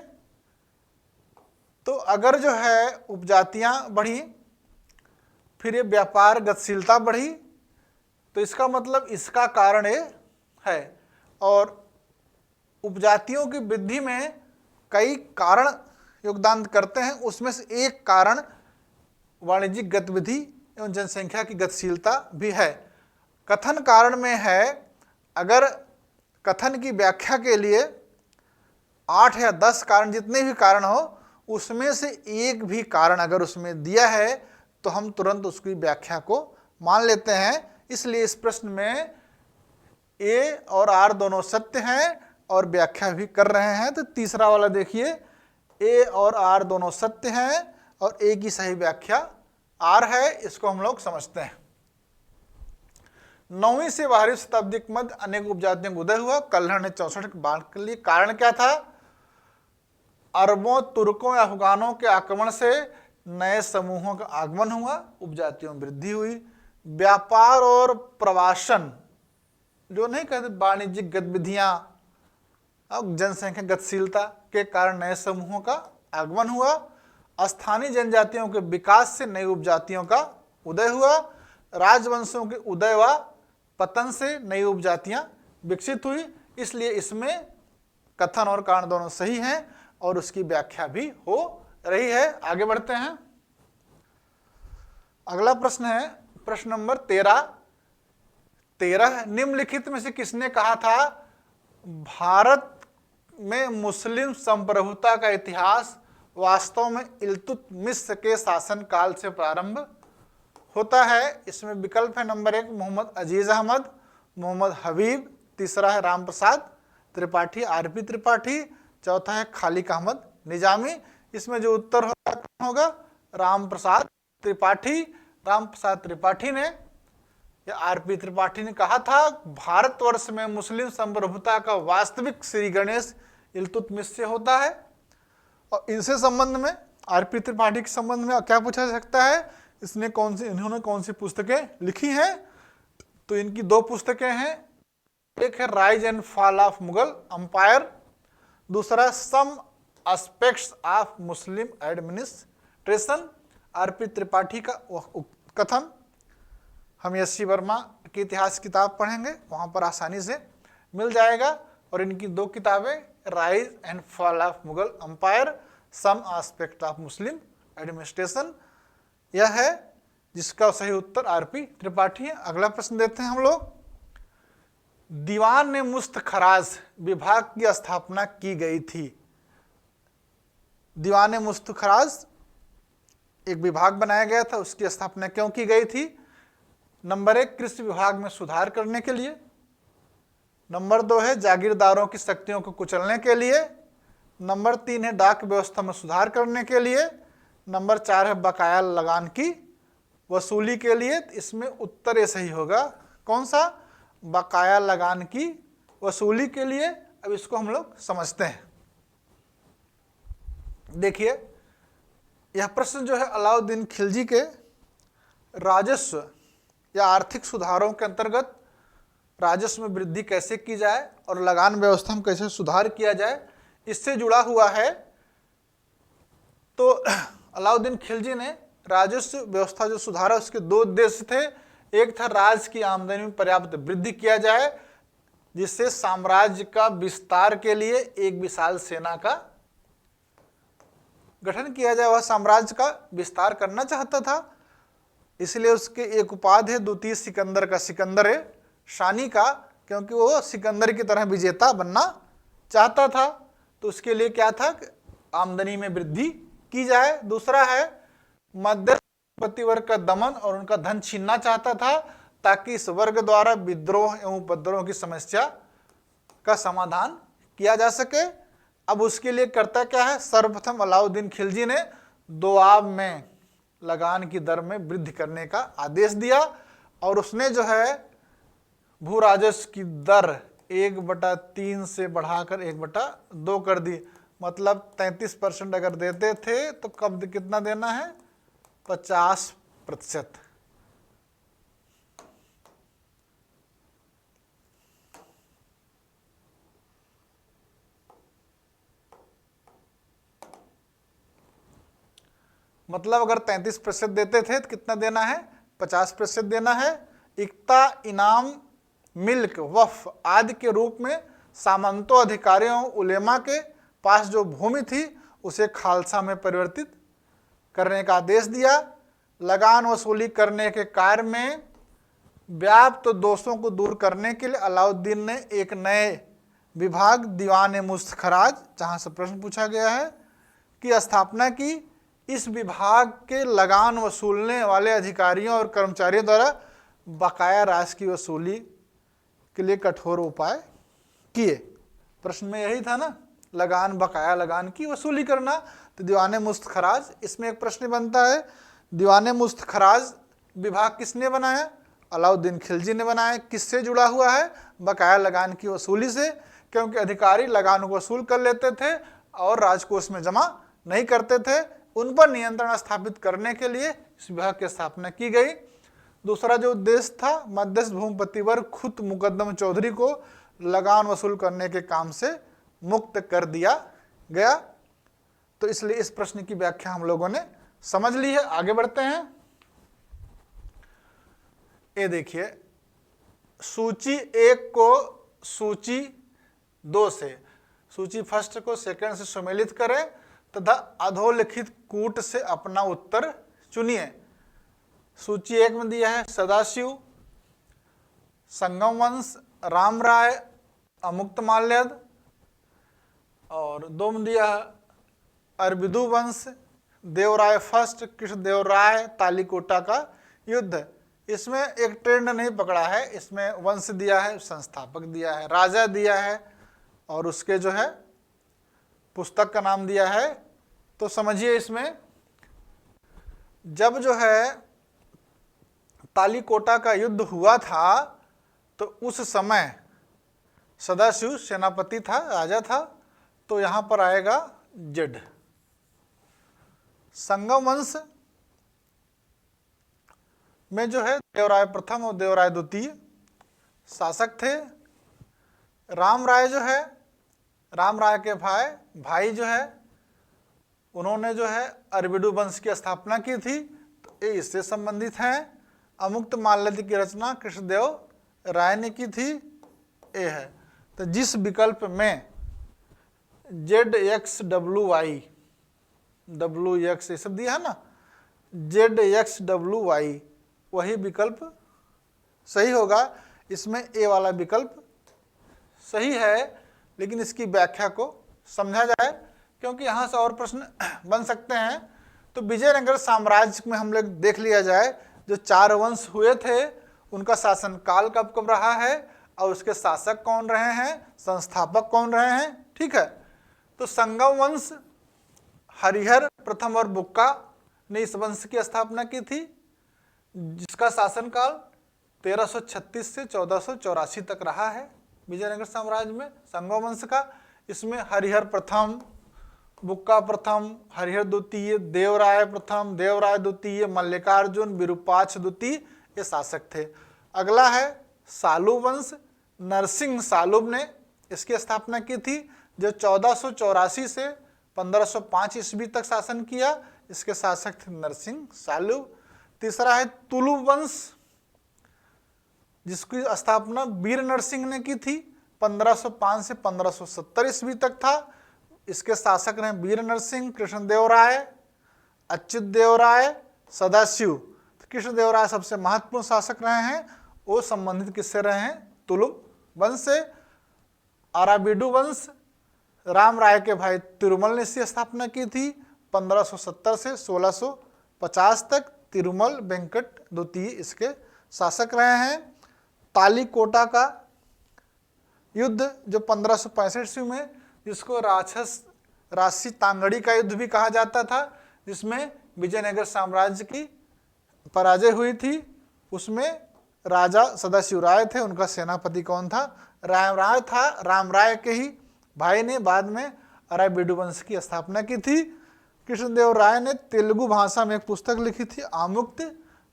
Speaker 1: तो अगर जो है उपजातियां बढ़ी, फिर ये व्यापार गतिशीलता बढ़ी, तो इसका मतलब इसका कारण ये है। और उपजातियों की वृद्धि में कई कारण योगदान करते हैं, उसमें से एक कारण वाणिज्यिक गतिविधि एवं जनसंख्या की गतिशीलता भी है। कथन कारण में है, अगर कथन की व्याख्या के लिए 8 या 10 कारण, जितने भी कारण हो, उसमें से एक भी कारण अगर उसमें दिया है तो हम तुरंत उसकी व्याख्या को मान लेते हैं। इसलिए इस प्रश्न में ए और आर दोनों सत्य हैं और व्याख्या भी कर रहे हैं। तो तीसरा वाला देखिए, ए और आर दोनों सत्य हैं और ए की सही व्याख्या आर है, इसको हम लोग समझते हैं। 9वीं से 12वीं शताब्दी के मध्य अनेक उपजातियों का उदय हुआ। कल्हड़ ने 64 के बाढ़ के लिए कारण क्या था? अरबों, तुर्कों या अफगानों के आक्रमण से नए समूहों का आगमन हुआ, उपजातियों में वृद्धि हुई। व्यापार और प्रवासन, जो नहीं कहते वाणिज्यिक गतिविधियां, जनसंख्या गतिशीलता के कारण नए समूहों का आगमन हुआ। स्थानीय जनजातियों के विकास से नई उपजातियों का उदय हुआ। राजवंशों के उदय व पतन से नई उपजातियां विकसित हुई। इसलिए इसमें कथन और कारण दोनों सही हैं और उसकी व्याख्या भी हो रही है। आगे बढ़ते हैं। अगला प्रश्न है प्रश्न नंबर 13। निम्नलिखित में से किसने कहा था भारत में मुस्लिम संप्रभुता का इतिहास वास्तव में इल्तुतमिश के शासन काल से प्रारंभ होता है? इसमें विकल्प है नंबर 1 मोहम्मद अजीज अहमद, मोहम्मद हबीब, तीसरा है राम प्रसाद त्रिपाठी, आरपी त्रिपाठी, चौथा है खालिक अहमद निजामी। इसमें जो उत्तर होगा राम प्रसाद त्रिपाठी। राम प्रसाद त्रिपाठी ने या आरपी त्रिपाठी ने कहा था भारतवर्ष में मुस्लिम संप्रभुता का वास्तविक श्री गणेश इल्तुतमिश से होता है। और इनसे संबंध में आरपी त्रिपाठी के संबंध में क्या पूछा जा सकता है, इन्होंने कौन सी पुस्तकें लिखी हैं? तो इनकी 2 पुस्तकें हैं, एक है rise and fall of Mughal empire, दूसरा some aspects of Muslim administration. RP Tripathi का कथन हम एस सी वर्मा की इतिहास किताब पढ़ेंगे, वहां पर आसानी से मिल जाएगा। और इनकी 2 किताबें, rise and fall of Mughal empire, some aspect of Muslim administration, यह है जिसका सही उत्तर आरपी त्रिपाठी है। अगला प्रश्न देते हैं हम लोग। दीवान मुस्तखराज विभाग की स्थापना की गई थी। दीवान मुस्तखराज एक विभाग बनाया गया था, उसकी स्थापना क्यों की गई थी? नंबर 1, कृषि विभाग में सुधार करने के लिए। नंबर 2 है जागीरदारों की शक्तियों को कुचलने के लिए। नंबर 3 है डाक व्यवस्था में सुधार करने के लिए। नंबर 4 है बकाया लगान की वसूली के लिए। इसमें उत्तर ये सही होगा, कौन सा? बकाया लगान की वसूली के लिए। अब इसको हम लोग समझते हैं। देखिए, यह प्रश्न जो है अलाउद्दीन खिलजी के राजस्व या आर्थिक सुधारों के अंतर्गत राजस्व में वृद्धि कैसे की जाए और लगान व्यवस्था में कैसे सुधार किया जाए, इससे जुड़ा हुआ है। तो अलाउद्दीन खिलजी ने राजस्व व्यवस्था जो सुधारा, उसके 2 उद्देश्य थे। एक था राज्य की आमदनी में पर्याप्त वृद्धि किया जाए, जिससे साम्राज्य का विस्तार के लिए एक विशाल सेना का गठन किया जाए। वह साम्राज्य का विस्तार करना चाहता था, इसलिए उसके एक उपाधि है द्वितीय सिकंदर का, सिकंदर शानी का, क्योंकि वो सिकंदर की तरह विजेता बनना चाहता था। तो उसके लिए क्या था? आमदनी में वृद्धि की जाए। दूसरा है मध्यवर्ती वर्ग का दमन और उनका धन छीनना चाहता था, ताकि इस वर्ग द्वारा विद्रोह एवं उपद्रव की समस्या का समाधान किया जा सके। अब उसके लिए करता क्या है? सर्वप्रथम अलाउद्दीन खिलजी ने दोआब में लगान की दर में वृद्धि करने का आदेश दिया, और उसने जो है भू राजस्व की दर 1/3 से बढ़ाकर 1/2 कर दी। मतलब 33% अगर देते थे तो कब कितना देना है? 50%। मतलब अगर 33% देते थे तो कितना देना है? 50% देना है। इक्ता, इनाम, मिल्क, वफ आदि के रूप में सामंतों, अधिकारियों, उलेमा के पास जो भूमि थी उसे खालसा में परिवर्तित करने का आदेश दिया। लगान वसूली करने के कार्य में व्याप्त दोषों को दूर करने के लिए अलाउद्दीन ने एक नए विभाग दीवान मुस्तखराज, जहां से प्रश्न पूछा गया है, की स्थापना की। इस विभाग के लगान वसूलने वाले अधिकारियों और कर्मचारियों द्वारा बकाया राशि की वसूली के लिए कठोर उपाय किए। प्रश्न में यही था ना, लगान, बकाया लगान की वसूली करना। तो दीवान मुस्तखराज, इसमें एक प्रश्न बनता है, दीवान मुस्तखराज विभाग किसने बनाया? अलाउद्दीन खिलजी ने बनाया। किससे जुड़ा हुआ है? बकाया लगान की वसूली से, क्योंकि अधिकारी लगान को वसूल कर लेते थे और राजकोष में जमा नहीं करते थे। उन पर नियंत्रण स्थापित करने के लिए इस विभाग की स्थापना की गई। दूसरा जो उद्देश्य था, मध्यस्थ भूमिपति वर्ग खुद मुकद्दम चौधरी को लगान वसूल करने के काम से मुक्त कर दिया गया। तो इसलिए इस प्रश्न की व्याख्या हम लोगों ने समझ ली है। आगे बढ़ते हैं। ये देखिए, सूची 1 को सूची 2 से, सूची फर्स्ट को सेकंड से सम्मिलित करें तथा अधोलिखित कूट से अपना उत्तर चुनिए। सूची 1 में दिया है सदाशिव, संगम वंश, राम राय, अमुक्त माल्यद, और 2 में दिया है अरबिदु वंश, देवराय फर्स्ट, कृष्णदेव राय, तालीकोटा का युद्ध। इसमें एक ट्रेंड नहीं पकड़ा है, इसमें वंश दिया है, संस्थापक दिया है, राजा दिया है, और उसके जो है पुस्तक का नाम दिया है। तो समझिए, इसमें जब जो है तालीकोटा का युद्ध हुआ था तो उस समय सदाशिव सेनापति था, राजा था। तो यहां पर आएगा जेड। संगम वंश में जो है देवराय प्रथम और देवराय द्वितीय शासक थे। राम राय जो है, राम राय के भाई जो है, उन्होंने जो है अरबिडू वंश की स्थापना की थी, तो ये इससे संबंधित हैं। अमुक्त माल्यद की रचना कृष्णदेव राय ने की थी, ये है। तो जिस विकल्प में ZXWY, WX ये सब दिया है ना, ZXWY वही विकल्प सही होगा। इसमें ए वाला विकल्प सही है, लेकिन इसकी व्याख्या को समझा जाए, क्योंकि यहाँ से और प्रश्न बन सकते हैं। तो विजयनगर साम्राज्य में हम लोग देख लिया जाए, जो 4 वंश हुए थे उनका शासनकाल कब कब रहा है और उसके शासक कौन रहे हैं, संस्थापक कौन रहे हैं। ठीक है, तो संगम वंश हरिहर प्रथम और बुक्का ने इस वंश की स्थापना की थी, जिसका शासनकाल 1336 से 1484 तक रहा है विजयनगर साम्राज्य में, संगम वंश का। इसमें हरिहर प्रथम, बुक्का प्रथम, हरिहर द्वितीय, देवराय प्रथम, देवराय द्वितीय, मल्लिकार्जुन, विरूपाक्ष द्वितीय ये शासक थे। अगला है सालुब वंश, नरसिंह सालुब ने इसकी स्थापना की थी, जो 1484 से 1505 ईस्वी तक शासन किया। इसके शासक थे नरसिंह सालुब। तीसरा है तुलुब वंश, जिसकी स्थापना वीर नरसिंह ने की थी, 1505 से 1570 ईस्वी तक था। इसके शासक रहे वीर नरसिंह, कृष्णदेव राय, अच्युत देव राय, सदाशिव। तो कृष्णदेव राय सबसे महत्वपूर्ण शासक रहे हैं, वो संबंधित किससे रहे हैं, तुलुब वंश से। अराबिडु वंश, राम राय के भाई तिरुमल ने इसकी स्थापना की थी 1570 से 1650 तक। तिरुमल वेंकट द्वितीय इसके शासक रहे हैं। तालीकोटा का युद्ध जो 1565 ईस्वी में, जिसको राशि तांगड़ी का युद्ध भी कहा जाता था, जिसमें विजयनगर साम्राज्य की पराजय हुई थी, उसमें राजा सदाशिव राय थे, उनका सेनापति कौन था, राम राय था। राम राय के ही भाई ने बाद में अराबिडु वंश की स्थापना की थी। कृष्णदेव राय ने तेलुगु भाषा में एक पुस्तक लिखी थी, आमुक्त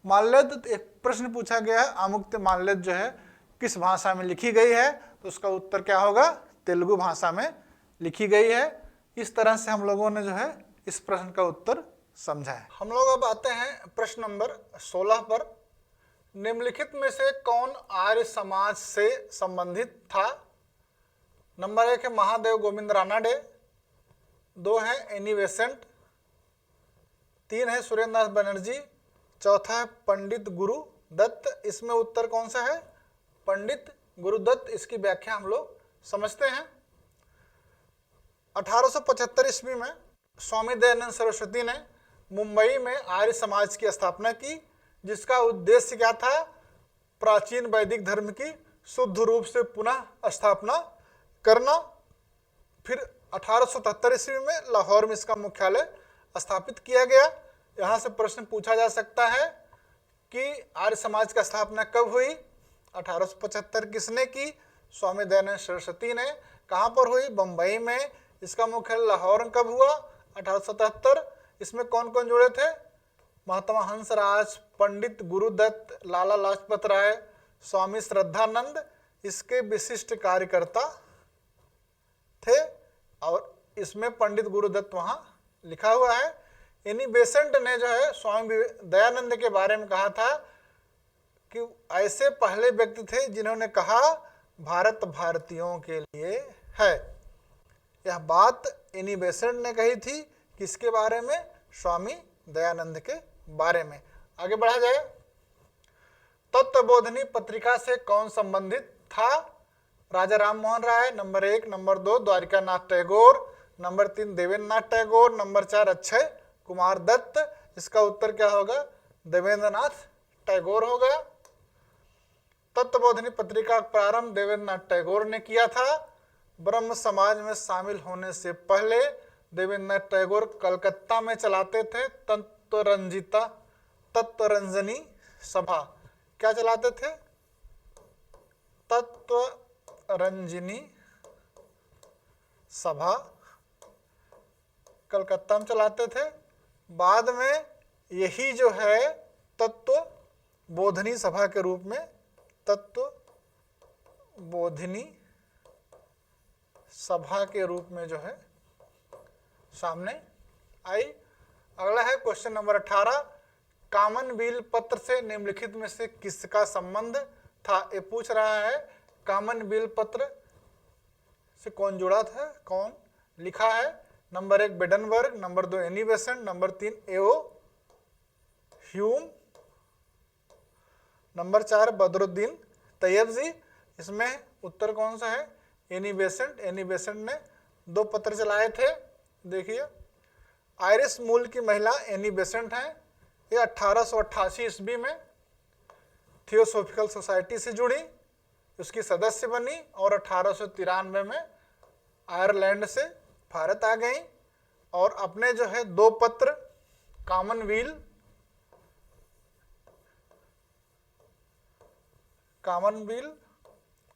Speaker 1: माल्यद। एक प्रश्न पूछा गया है, आमुक्त माल्यद जो है किस भाषा में लिखी गई है, तो उसका उत्तर क्या होगा, तेलुगु भाषा में लिखी गई है। इस तरह से हम लोगों ने जो है इस प्रश्न का उत्तर समझा है। हम लोग अब आते हैं प्रश्न नंबर 16 पर। निम्नलिखित में से कौन आर्य समाज से संबंधित था। नंबर 1 है महादेव गोविंद रानाडे, 2 है एनी बेसेंट, 3 है सुरेंद्र नाथ बनर्जी, चौथा है पंडित गुरु दत्त। इसमें उत्तर कौन सा है, पंडित गुरुदत्त। इसकी व्याख्या हम लोग समझते हैं। 1875 ईस्वी में स्वामी दयानंद सरस्वती ने मुंबई में आर्य समाज की स्थापना की, जिसका उद्देश्य क्या था, प्राचीन वैदिक धर्म की शुद्ध रूप से पुनः स्थापना करना। फिर 1877 ईस्वी में लाहौर में इसका मुख्यालय स्थापित किया गया। यहाँ से प्रश्न पूछा जा सकता है कि आर्य समाज का स्थापना कब हुई। 1875 किसने की, स्वामी दयानंद सरस्वती ने। कहाँ पर हुई, बम्बई में। इसका मुख्यालय लाहौर कब हुआ, 1877। इसमें कौन कौन जुड़े थे, महात्मा हंसराज, पंडित गुरुदत्त, लाला लाजपत राय, स्वामी श्रद्धानंद इसके विशिष्ट कार्यकर्ता थे। और इसमें पंडित गुरुदत्त वहाँ लिखा हुआ है। एनी बेसेंट ने जो है स्वामी दयानंद के बारे में कहा था कि ऐसे पहले व्यक्ति थे जिन्होंने कहा भारत भारतीयों के लिए है। यह बात एनी बेसेंट ने कही थी, किसके बारे में, स्वामी दयानंद के बारे में। आगे बढ़ा जाए। तत्वबोधिनी पत्रिका से कौन संबंधित था, राजा Ram Mohan Roy, number 1, number 2 Dwarika Nath Tagore, number 3 Devendra Nath Tagore, number 4 Akshay Kumar Dutt. इसका उत्तर क्या होगा, देवेंद्र नाथ टैगोर होगा। तत्वबोधिनी पत्रिका का प्रारंभ देवेंद्र नाथ टैगोर ने किया था। ब्रह्म समाज में शामिल होने से पहले देवेंद्र नाथ टैगोर कलकत्ता में चलाते थे तत्वरंजनी सभा। क्या चलाते थे, तत्वरंजनी सभा कलकत्ता में चलाते थे। बाद में यही जो है तत्व बोधनी सभा के रूप में, तत्व बोधिनी सभा के रूप में जो है सामने आई। अगला है क्वेश्चन नंबर 18। कॉमनवेल्थ पत्र से निम्नलिखित में से किसका संबंध था। ये पूछ रहा है कॉमनवेल्थ पत्र से कौन जुड़ा था, कौन लिखा है? Number 1 Wedderburn, number 2 Annie Besant, number 3 AO Hume, number 4 Badruddin Tyabji. इसमें उत्तर कौन सा है? Annie Besant. एनी बेसेंट ने 2 पत्र चलाए थे। देखिए, आयरिश मूल की महिला एनी बेसेंट हैं। ये 1888 ईस्वी में थियोसोफिकल सोसाइटी से जुड़ी, उसकी सदस्य बनी और 1893 में आयरलैंड से भारत आ गई और अपने जो है 2 पत्र कॉमनवेल्थ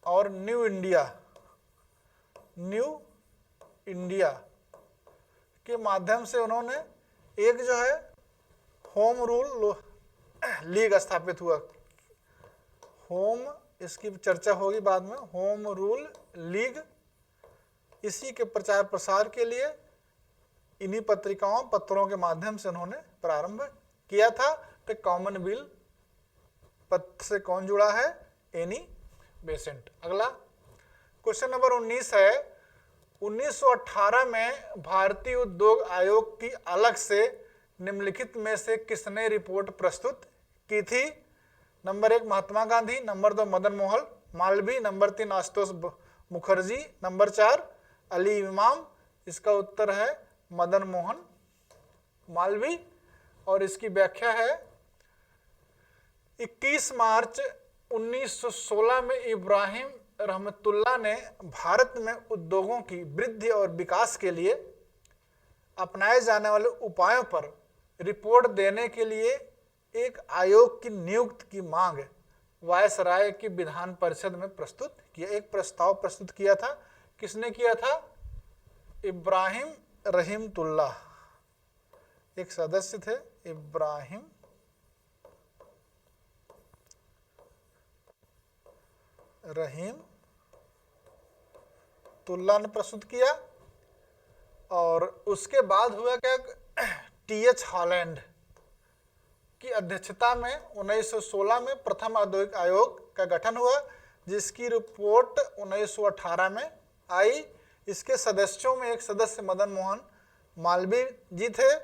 Speaker 1: और न्यू इंडिया के माध्यम से उन्होंने एक जो है होम रूल लीग स्थापित हुआ। होम, इसकी चर्चा होगी बाद में, होम रूल लीग। इसी के प्रचार प्रसार के लिए इन्हीं पत्रों के माध्यम से उन्होंने प्रारंभ किया था। तो कॉमनवेल्थ पत्र से कौन जुड़ा है? Annie Besant. अगला क्वेश्चन नंबर 19 है, 1918 में भारतीय उद्योग आयोग की अलग से निम्नलिखित में से किसने रिपोर्ट प्रस्तुत की थी? Number 1 Mahatma Gandhi, number 2 Madan Mohan Malaviya, number 3 Ashutosh Mukherjee, number 4 Ali Imam. इसका उत्तर है मदन मोहन मालवीय और इसकी व्याख्या है 21 मार्च 1916 में इब्राहिम रहमतुल्लाह ने भारत में उद्योगों की वृद्धि और विकास के लिए अपनाए जाने वाले उपायों पर रिपोर्ट देने के लिए एक आयोग की नियुक्ति की मांग वायसराय की विधान परिषद में प्रस्तुत किया। एक प्रस्ताव प्रस्तुत किया था। किसने किया था? इब्राहिम रहमतुल्लाह, एक सदस्य थे इब्राहिम रहमतुल्लाह ने प्रस्तुत किया। और उसके बाद हुआ क्या, टीएच हॉलैंड की अध्यक्षता में 1916 में प्रथम औद्योगिक आयोग का गठन हुआ, जिसकी रिपोर्ट 1918 में आई। इसके सदस्यों में एक सदस्य मदन मोहन मालवीय जी थे।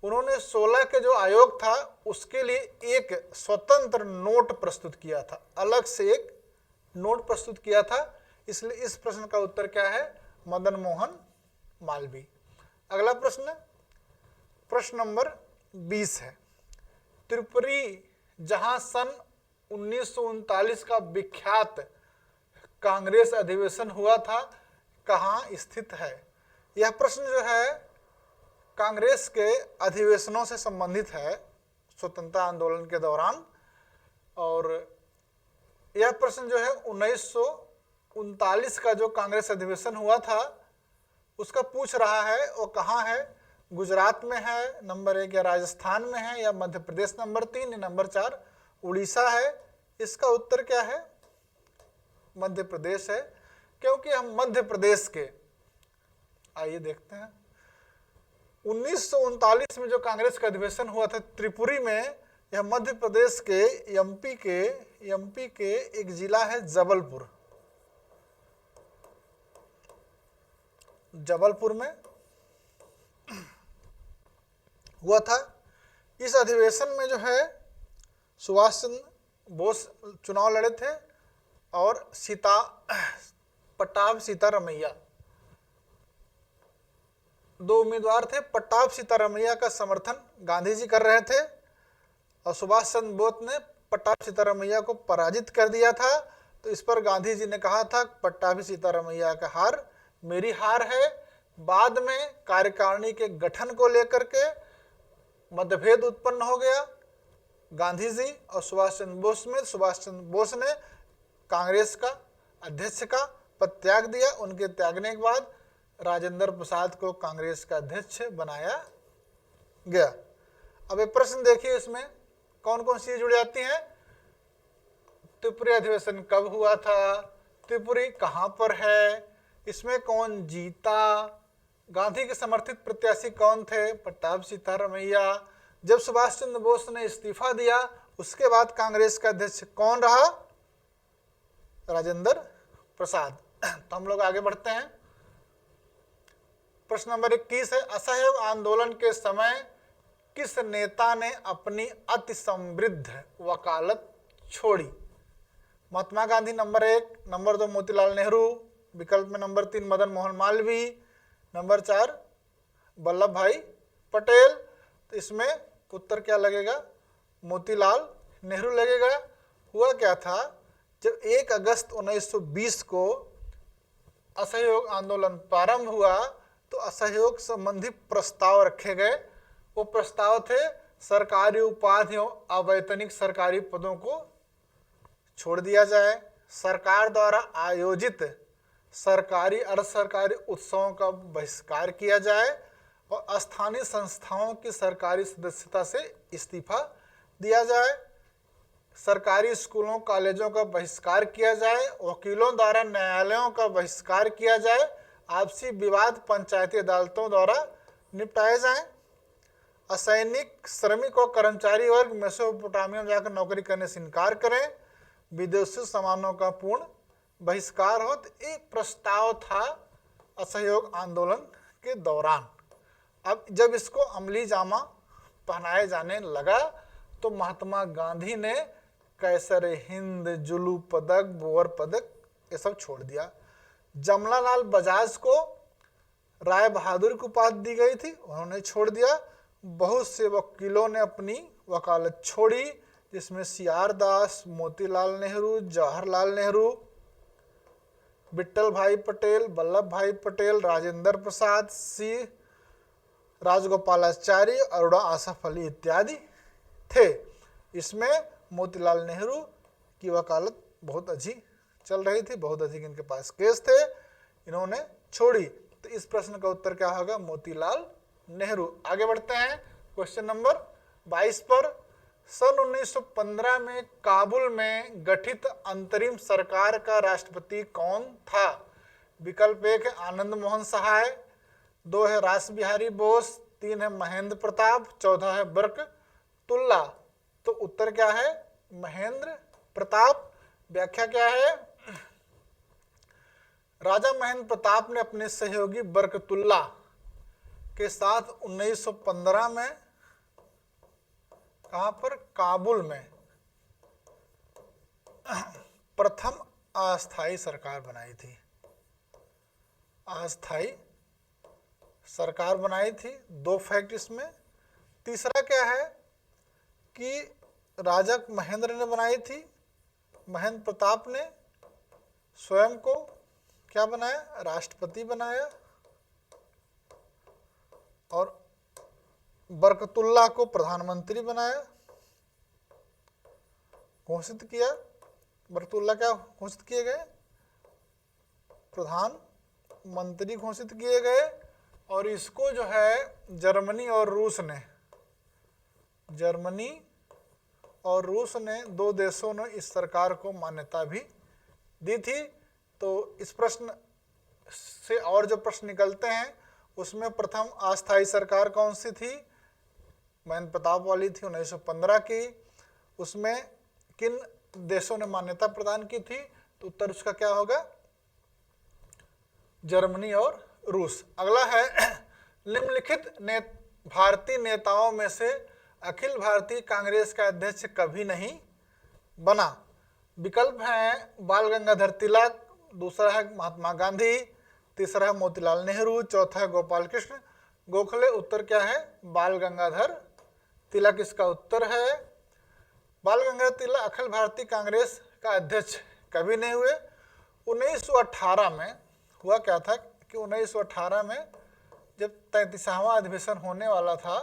Speaker 1: उन्होंने 16 के जो आयोग था उसके लिए एक स्वतंत्र नोट प्रस्तुत किया था, अलग से एक नोट प्रस्तुत किया था। इसलिए इस प्रश्न का उत्तर क्या है? मदन मोहन मालवीय। अगला प्रश्न, प्रश्न नंबर 20 है, त्रिपुरी जहां सन 1939 का विख्यात कांग्रेस अधिवेशन हुआ था, कहाँ स्थित है? यह प्रश्न जो है कांग्रेस के अधिवेशनों से संबंधित है स्वतंत्रता आंदोलन के दौरान। और यह प्रश्न जो है 1939 का जो कांग्रेस अधिवेशन हुआ था उसका पूछ रहा है। वो कहाँ है? गुजरात में है नंबर 1, या राजस्थान में है, या मध्य प्रदेश नंबर 3, या नंबर 4 उड़ीसा है। इसका उत्तर क्या है? मध्य प्रदेश है, क्योंकि हम मध्य प्रदेश के, आइए देखते हैं, 1939 में जो कांग्रेस का अधिवेशन हुआ था त्रिपुरी में, यह मध्य प्रदेश के एमपी के एक जिला है जबलपुर में हुआ था। इस अधिवेशन में जो है सुभाष चंद्र बोस चुनाव लड़े थे और पट्टाभ सीतारमैया, 2 उम्मीदवार थे। पट्टाभ सीतारमैया का समर्थन गांधी जी कर रहे थे और सुभाष चंद्र बोस ने पट्टाभ सीतारमैया को पराजित कर दिया था। तो इस पर गांधी जी ने कहा था पट्टाभी सीतारमैया का हार मेरी हार है। बाद में कार्यकारिणी के गठन को लेकर के मतभेद उत्पन्न हो गया गांधी जी और सुभाष चंद्र बोस में। सुभाष चंद्र बोस ने कांग्रेस का अध्यक्ष का पद त्याग दिया। उनके त्यागने के बाद राजेंद्र प्रसाद को कांग्रेस का अध्यक्ष बनाया गया। अब ये प्रश्न देखिए, इसमें कौन कौन सी जुड़ जाती हैं? त्रिपुरी अधिवेशन कब हुआ था? त्रिपुरी कहाँ पर है? इसमें कौन जीता? गांधी के समर्थित प्रत्याशी कौन थे? पट्टाभ सीतारमैया। जब सुभाष चंद्र बोस ने इस्तीफा दिया उसके बाद कांग्रेस का अध्यक्ष कौन रहा? राजेंद्र प्रसाद। तो हम लोग आगे बढ़ते हैं। प्रश्न नंबर 21 है, असहयोग आंदोलन के समय किस नेता ने अपनी अति समृद्ध वकालत छोड़ी? महात्मा गांधी नंबर 1, नंबर 2 मोतीलाल नेहरू, विकल्प में नंबर 3 मदन मोहन मालवीय, नंबर 4 वल्लभ भाई पटेल। तो इसमें उत्तर क्या लगेगा? मोतीलाल नेहरू लगेगा। हुआ क्या था, जब 1 अगस्त 1920 को असहयोग आंदोलन प्रारंभ हुआ तो असहयोग संबंधी प्रस्ताव रखे गए। वो प्रस्ताव थे सरकारी उपाधियों, अवैतनिक सरकारी पदों को छोड़ दिया जाए, सरकार द्वारा आयोजित सरकारी अर्ध सरकारी उत्सवों का बहिष्कार किया जाए और स्थानीय संस्थाओं की सरकारी सदस्यता से इस्तीफा दिया जाए, सरकारी स्कूलों कॉलेजों का बहिष्कार किया जाए, वकीलों द्वारा न्यायालयों का बहिष्कार किया जाए, आपसी विवाद पंचायती अदालतों द्वारा निपटाए जाएं, असैनिक श्रमिक और कर्मचारी वर्ग मेसोपोटामिया में जाकर नौकरी करने से इनकार करें, विदेशी सामानों का पूर्ण बहिष्कार हो। तो एक प्रस्ताव था असहयोग आंदोलन के दौरान। अब जब इसको अमली जामा पहनाए जाने लगा तो महात्मा गांधी ने कैसर हिंद, जुलू पदक, बोअर पदक ये सब छोड़ दिया। जमनालाल बजाज को राय बहादुर की उपाधि दी गई थी, उन्होंने छोड़ दिया। बहुत से वकीलों ने अपनी वकालत छोड़ी, जिसमें CR दास, मोतीलाल नेहरू, जवाहरलाल नेहरू, विट्ठल भाई पटेल, वल्लभ भाई पटेल, राजेंद्र प्रसाद, C राजगोपालाचारी, अरोड़ा आसफ अली इत्यादि थे। इसमें मोतीलाल नेहरू की वकालत बहुत अच्छी चल रही थी, बहुत अधिक इनके पास केस थे, इन्होंने छोड़ी। तो इस प्रश्न का उत्तर क्या होगा? मोतीलाल नेहरू। आगे बढ़ते हैं क्वेश्चन नंबर 22 पर। सन 1915 में काबुल में गठित अंतरिम सरकार का राष्ट्रपति कौन था? विकल्प 1 है आनंद मोहन सहाय, 2 है रास बिहारी बोस, 3 है महेंद्र प्रताप, 14 है बरकतुल्ला। तो उत्तर क्या है? महेंद्र प्रताप। व्याख्या क्या है? राजा महेंद्र प्रताप ने अपने सहयोगी बरकतुल्ला के साथ 1915 में कहां पर? काबुल में प्रथम अस्थाई सरकार बनाई थी। अस्थाई सरकार बनाई थी। 2 फैक्ट इसमें। तीसरा क्या है कि राजा महेंद्र ने बनाई थी, महेंद्र प्रताप ने स्वयं को क्या बनाया? राष्ट्रपति बनाया, और बरकतुल्ला को प्रधानमंत्री बनाया, घोषित किया। बरकतुल्ला क्या घोषित किए गए? प्रधानमंत्री घोषित किए गए। और इसको जो है जर्मनी और रूस ने, जर्मनी और रूस ने, 2 देशों ने इस सरकार को मान्यता भी दी थी। तो इस प्रश्न से और जो प्रश्न निकलते हैं उसमें प्रथम अस्थायी सरकार कौन सी थी? महेंद्र प्रताप वाली थी 1915 की। उसमें किन देशों ने मान्यता प्रदान की थी? तो उत्तर उसका क्या होगा? जर्मनी और रूस। अगला है निम्नलिखित भारतीय नेताओं में से अखिल भारतीय कांग्रेस का अध्यक्ष कभी नहीं बना। विकल्प है बाल गंगाधर तिलक, दूसरा है महात्मा गांधी, तीसरा है मोतीलाल नेहरू, चौथा है गोपाल कृष्ण गोखले। उत्तर क्या है? बाल गंगाधर तिलक इसका उत्तर है। बाल गंगाधर तिलक अखिल भारतीय कांग्रेस का अध्यक्ष कभी नहीं हुए। 1918 में हुआ क्या था कि 1918 में जब 33वां अधिवेशन होने वाला था,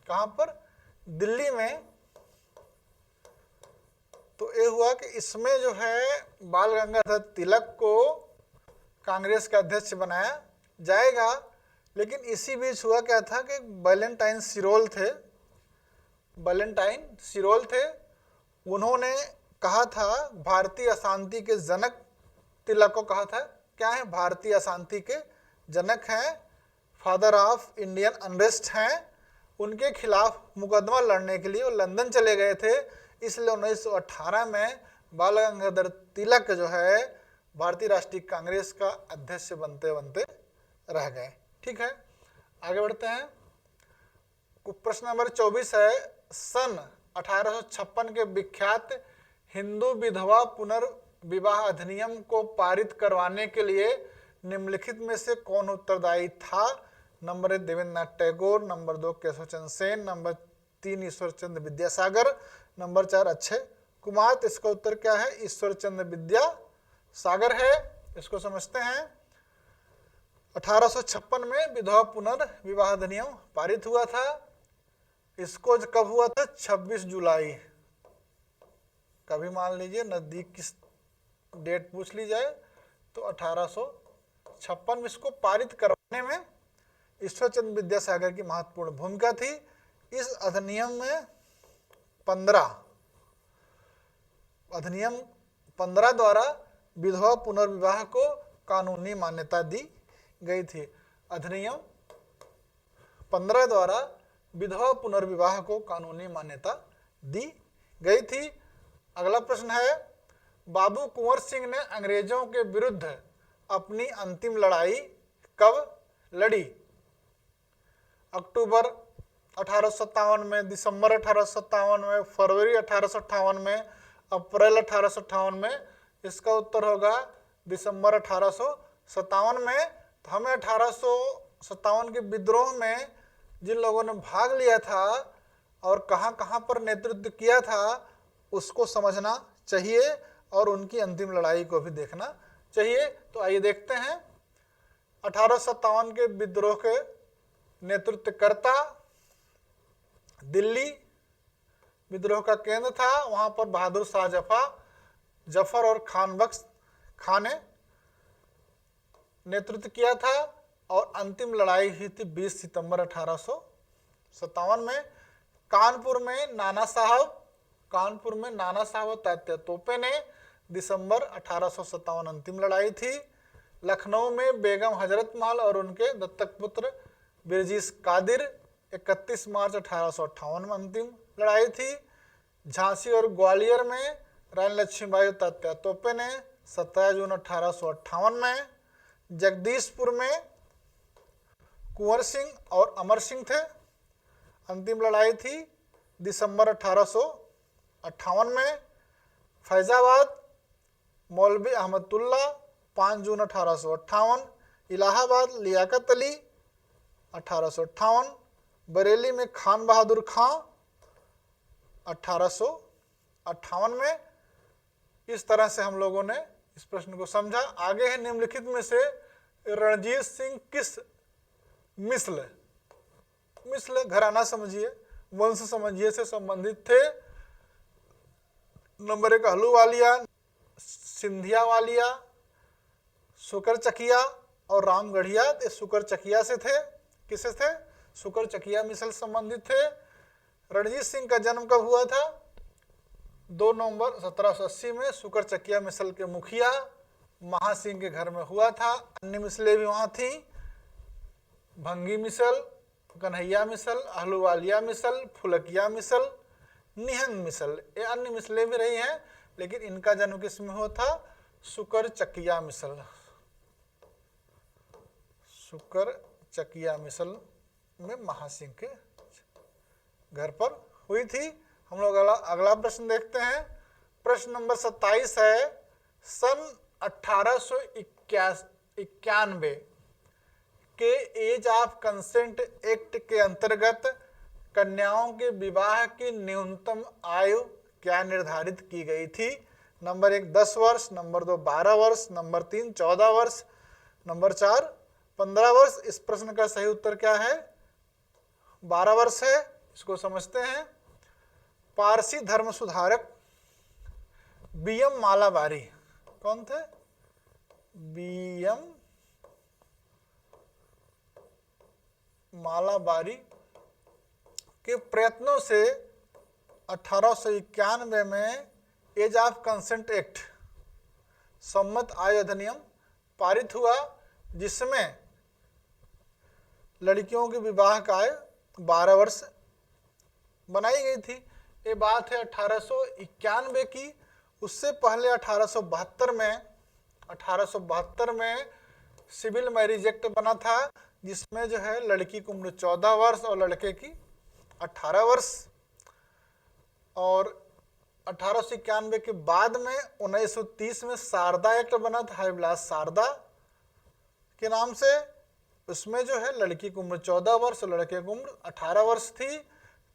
Speaker 1: कहाँ पर? दिल्ली में, तो ये हुआ कि इसमें जो है बाल गंगाधर तिलक को कांग्रेस का अध्यक्ष बनाया जाएगा। लेकिन इसी बीच हुआ क्या था कि वैलेंटाइन सिरोल थे, उन्होंने कहा था, भारतीय अशांति के जनक तिलक को कहा था, क्या है? भारतीय अशांति के जनक हैं, फादर ऑफ इंडियन अनरेस्ट हैं। उनके खिलाफ मुकदमा लड़ने के लिए वो लंदन चले गए थे। इसलिए 1918 में बाल गंगाधर तिलक जो है भारतीय राष्ट्रीय कांग्रेस का अध्यक्ष बनते बनते रह गए। ठीक है, आगे बढ़ते हैं। प्रश्न नंबर 24 है, सन 1856 के विख्यात हिंदू विधवा पुनर्विवाह अधिनियम को पारित करवाने के लिए निम्नलिखित में से कौन उत्तरदायी था? Number 1 Debendranath Tagore, number 2 Keshav Chandra Sen, number 3 Ishwar Chandra Vidyasagar, number 4 Akshay Kumar. तो इसका उत्तर क्या है? ईश्वर चंद्र विद्यासागर है। इसको समझते हैं। 1856 में विधवा पुनर्विवाह अधिनियम पारित हुआ था। इसको कब हुआ था? 26 जुलाई। कभी मान लीजिए नजदीक की डेट पूछ ली जाए तो 1856 में इसको पारित करवाने में ईश्वर चंद्र विद्यासागर की महत्वपूर्ण भूमिका थी। इस अधिनियम में 15 द्वारा विधवा पुनर्विवाह को कानूनी मान्यता दी गई थी। अधिनियम 15 द्वारा विधवा पुनर्विवाह को कानूनी मान्यता दी गई थी। अगला प्रश्न है, बाबू कुंवर सिंह ने अंग्रेजों के विरुद्ध अपनी अंतिम लड़ाई कब लड़ी? अक्टूबर 1857 में, दिसंबर 1857 में, फरवरी 1858 में, अप्रैल 1858 में? इसका उत्तर होगा दिसंबर 1857 में। तो हमें 1857 के विद्रोह में जिन लोगों ने भाग लिया था और कहां कहां पर नेतृत्व किया था उसको समझना चाहिए और उनकी अंतिम लड़ाई को भी देखना चाहिए। तो आइए देखते हैं। 1857 के विद्रोह के नेतृत्वकर्ता दिल्ली विद्रोह का केंद्र था। वहां पर बहादुर शाह जफर और खान बख्श खां ने नेतृत्व किया था और अंतिम लड़ाई हुई थी 20 सितंबर 1857 में। कानपुर में नाना साहब तात्या तोपे ने दिसंबर 1857 अंतिम लड़ाई थी। लखनऊ में बेगम हजरत महल और उनके दत्तक पुत्र बिरजीश कादिर 31 मार्च 1858 में अंतिम लड़ाई थी। झांसी और ग्वालियर में रानी लक्ष्मीबाई और तात्या तोपे ने 17 जून 1858 में। जगदीशपुर में कुंवर सिंह और अमर सिंह थे, अंतिम लड़ाई थी दिसंबर 1858 में। फैजाबाद मौलवी अहमदुल्ला 5 जून 1858। इलाहाबाद लियाकत अली 1858। बरेली में खान बहादुर खां 1858 में। इस तरह से हम लोगों ने इस प्रश्न को समझा। आगे है, निम्नलिखित में से रणजीत सिंह किस मिस्ल घराना समझिए, वंश समझिए से संबंधित थे? नंबर 1 अहलूवालिया, सिंधिया वालिया, शुकर चकिया और रामगढ़िया। ये शुकर चकिया से थे। किसे थे? शुकर चकिया मिसल संबंधित थे। रणजीत सिंह का जन्म कब हुआ था? 2 नवंबर 1780 में शुकर चकिया मिसल के मुखिया महासिंह के घर में हुआ था। अन्य मिसलें भी वहां थी, भंगी मिसल, कन्हैया मिसल, अहलूवालिया मिसल, फुलकिया मिसल, निहंग मिसल। ये अन्य मिसलें भी रही हैं, लेकिन इनका जन्म किस में हुआ था? शुकर चकिया मिसल। शुकर चकिया मिसल में महासिंह के घर पर हुई थी। हम लोग अगला प्रश्न देखते हैं। प्रश्न नंबर 27 है, सन 1891 के एज ऑफ कंसेंट एक्ट के अंतर्गत कन्याओं के विवाह की न्यूनतम आयु क्या निर्धारित की गई थी? नंबर 1 10 वर्ष, नंबर 2 12 वर्ष, नंबर 3 14 वर्ष, नंबर 4 15 वर्ष। इस प्रश्न का सही उत्तर क्या है? 12 वर्ष है। इसको समझते हैं। पारसी धर्म सुधारक बीएम मालाबारी कौन थे? बीएम मालाबारी के प्रयत्नों से 1891 में एज ऑफ कंसेंट एक्ट सम्मत आयु अधिनियम पारित हुआ, जिसमें लड़कियों के विवाह का आयु 12 वर्ष बनाई गई थी। ये बात है 1891 की। उससे पहले 1872 में 1872 में सिविल मैरिज एक्ट बना था, जिसमें जो है लड़की की उम्र 14 वर्ष और लड़के की 18 वर्ष। और 1891 के बाद में 1930 में शारदा एक्ट बना था, हरिविलास शारदा के नाम से। उसमें जो है लड़की की उम्र 14 वर्ष और लड़के की उम्र 18 वर्ष थी।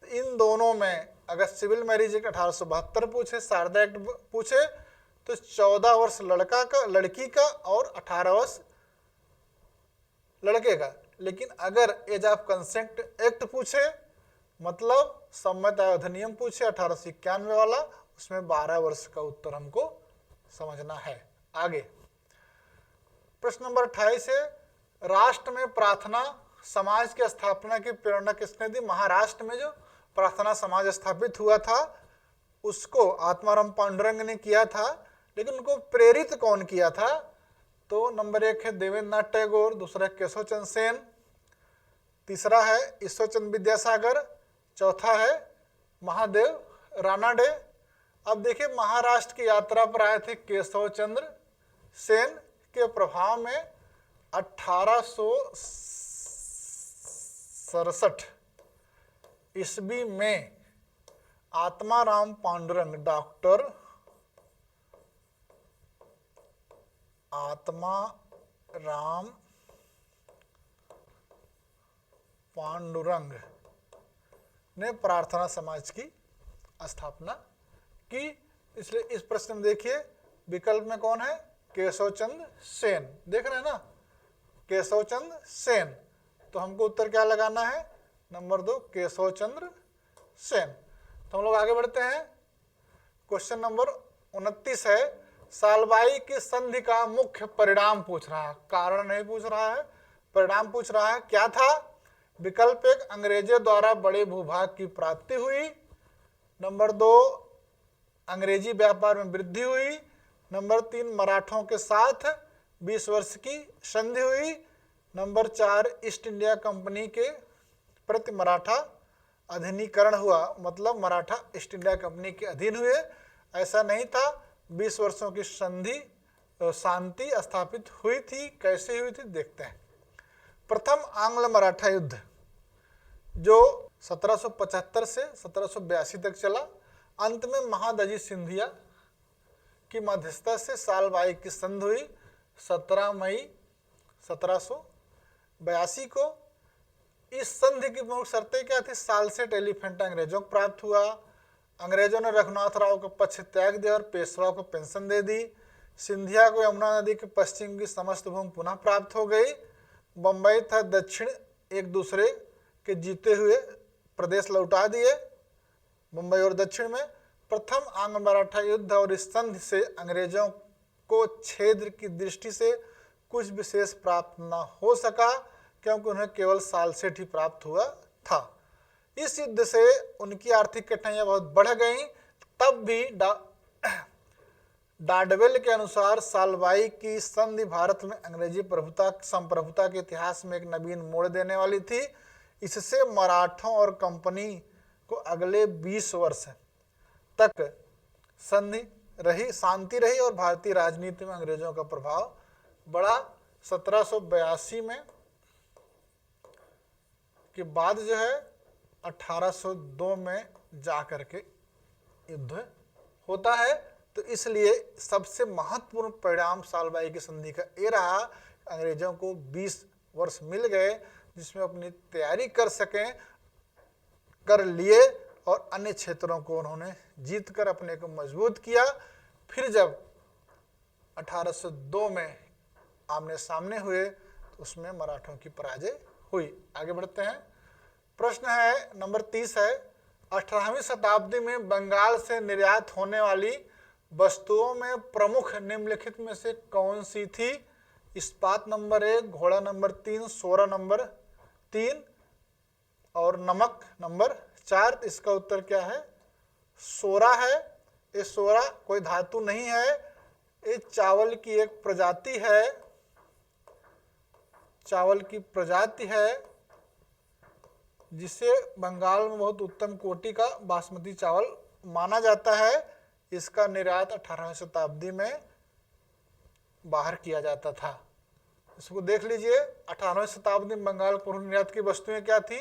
Speaker 1: इन दोनों में अगर सिविल मैरिज एक्ट 1872 पूछे, शारदा एक्ट पूछे, तो 14 वर्ष लड़की का और 18 वर्ष लड़के का। लेकिन अगर एज ऑफ कंसेंट एक्ट पूछे, मतलब सम्मत आयु अधिनियम पूछे 1891 वाला, उसमें 12 वर्ष का उत्तर हमको समझना है। आगे प्रश्न नंबर 28 है, राष्ट्र में प्रार्थना समाज की स्थापना की प्रेरणा किसने दी? महाराष्ट्र में जो प्रार्थना समाज स्थापित हुआ था उसको आत्माराम पांडुरंग ने किया था, लेकिन उनको प्रेरित कौन किया था? तो नंबर 1 है देवेंद्र नाथ टैगोर, दूसरा है केशव चंद्र सेन, तीसरा है ईश्वर चंद्र विद्यासागर, चौथा है महादेव रानाडे। अब देखिए महाराष्ट्र की यात्रा पर आए थे केशव चंद्र सेन के प्रभाव में 1867 ईस्वी में आत्माराम पांडुरंग, डॉक्टर आत्माराम पांडुरंग ने प्रार्थना समाज की स्थापना की। इसलिए इस प्रश्न में देखिए विकल्प में कौन है? केशव चंद्र सेन। देख रहे हैं ना, केशव चंद्र सेन। तो हमको उत्तर क्या लगाना है? नंबर 2 केशव चंद्र सेन। तो हम लोग आगे बढ़ते हैं। क्वेश्चन नंबर 29 है, सालबाई की संधि का मुख्य परिणाम पूछ रहा है, कारण नहीं पूछ रहा है, परिणाम पूछ रहा है। क्या था? विकल्प 1 अंग्रेजों द्वारा बड़े भूभाग की प्राप्ति हुई, नंबर 2 अंग्रेजी व्यापार में वृद्धि हुई, नंबर 3 मराठों के साथ 20 वर्ष की संधि हुई, नंबर 4 ईस्ट इंडिया कंपनी के प्रति मराठा अधीनीकरण हुआ, मतलब मराठा ईस्ट इंडिया कंपनी के अधीन हुए। ऐसा नहीं था, 20 वर्षों की संधि शांति स्थापित हुई थी। कैसे हुई थी देखते हैं। प्रथम आंग्ल मराठा युद्ध जो 1775 से 1782 तक चला, अंत में महादजी सिंधिया की मध्यस्थता से सालबाई की संधि हुई 17 मई 1782 को। इस संधि की प्रमुख शर्तें क्या थी? सालसेट एलिफेंटा अंग्रेजों को प्राप्त हुआ, अंग्रेजों ने रघुनाथ राव को पक्ष त्याग दिया और पेशवा को पेंशन दे दी, सिंधिया को यमुना नदी के पश्चिम की समस्त भूमि पुनः प्राप्त हो गई, बम्बई तथा दक्षिण एक दूसरे के जीते हुए प्रदेश लौटा दिए, मुंबई और दक्षिण में। प्रथम आंग्ल मराठा युद्ध और इस संधि से अंग्रेजों को क्षेत्र की दृष्टि से कुछ विशेष प्राप्त न हो सका, क्योंकि उन्हें केवल सालसेट ही प्राप्त हुआ था। इस युद्ध से उनकी आर्थिक कठिनाइयां बहुत बढ़ गईं। तब भी डाडवेल के अनुसार सालबाई की संधि भारत में अंग्रेजी संप्रभुता के इतिहास में एक नवीन मोड़ देने वाली थी। इससे मराठों और कंपनी को अगले 20 वर्ष तक शांति रही और भारतीय राजनीति में अंग्रेजों का प्रभाव बढ़ा। 1782 में के बाद जो है 1802 में जाकर के युद्ध होता है। तो इसलिए सबसे महत्वपूर्ण परिणाम सालबाई की संधि का ये रहा, अंग्रेजों को 20 वर्ष मिल गए जिसमें अपनी तैयारी कर सकें, कर लिए और अन्य क्षेत्रों को उन्होंने जीत कर अपने को मजबूत किया। फिर जब 1802 में आमने सामने हुए तो उसमें मराठों की पराजय हुई। आगे बढ़ते हैं। प्रश्न है नंबर 30 है, 18वीं शताब्दी में बंगाल से निर्यात होने वाली वस्तुओं में प्रमुख निम्नलिखित में से कौन सी थी? इस्पात नंबर 1, घोड़ा नंबर 3, सोरा नंबर 3 और नमक नंबर 4। इसका उत्तर क्या है? सोरा है। ये सोरा कोई धातु नहीं है, ये चावल की एक प्रजाति है, चावल की प्रजाति है जिसे बंगाल में बहुत उत्तम कोटि का बासमती चावल माना जाता है। इसका निर्यात 18वीं शताब्दी में बाहर किया जाता था। इसको देख लीजिए, 18वीं शताब्दी में बंगाल पर निर्यात की वस्तुएं क्या थी?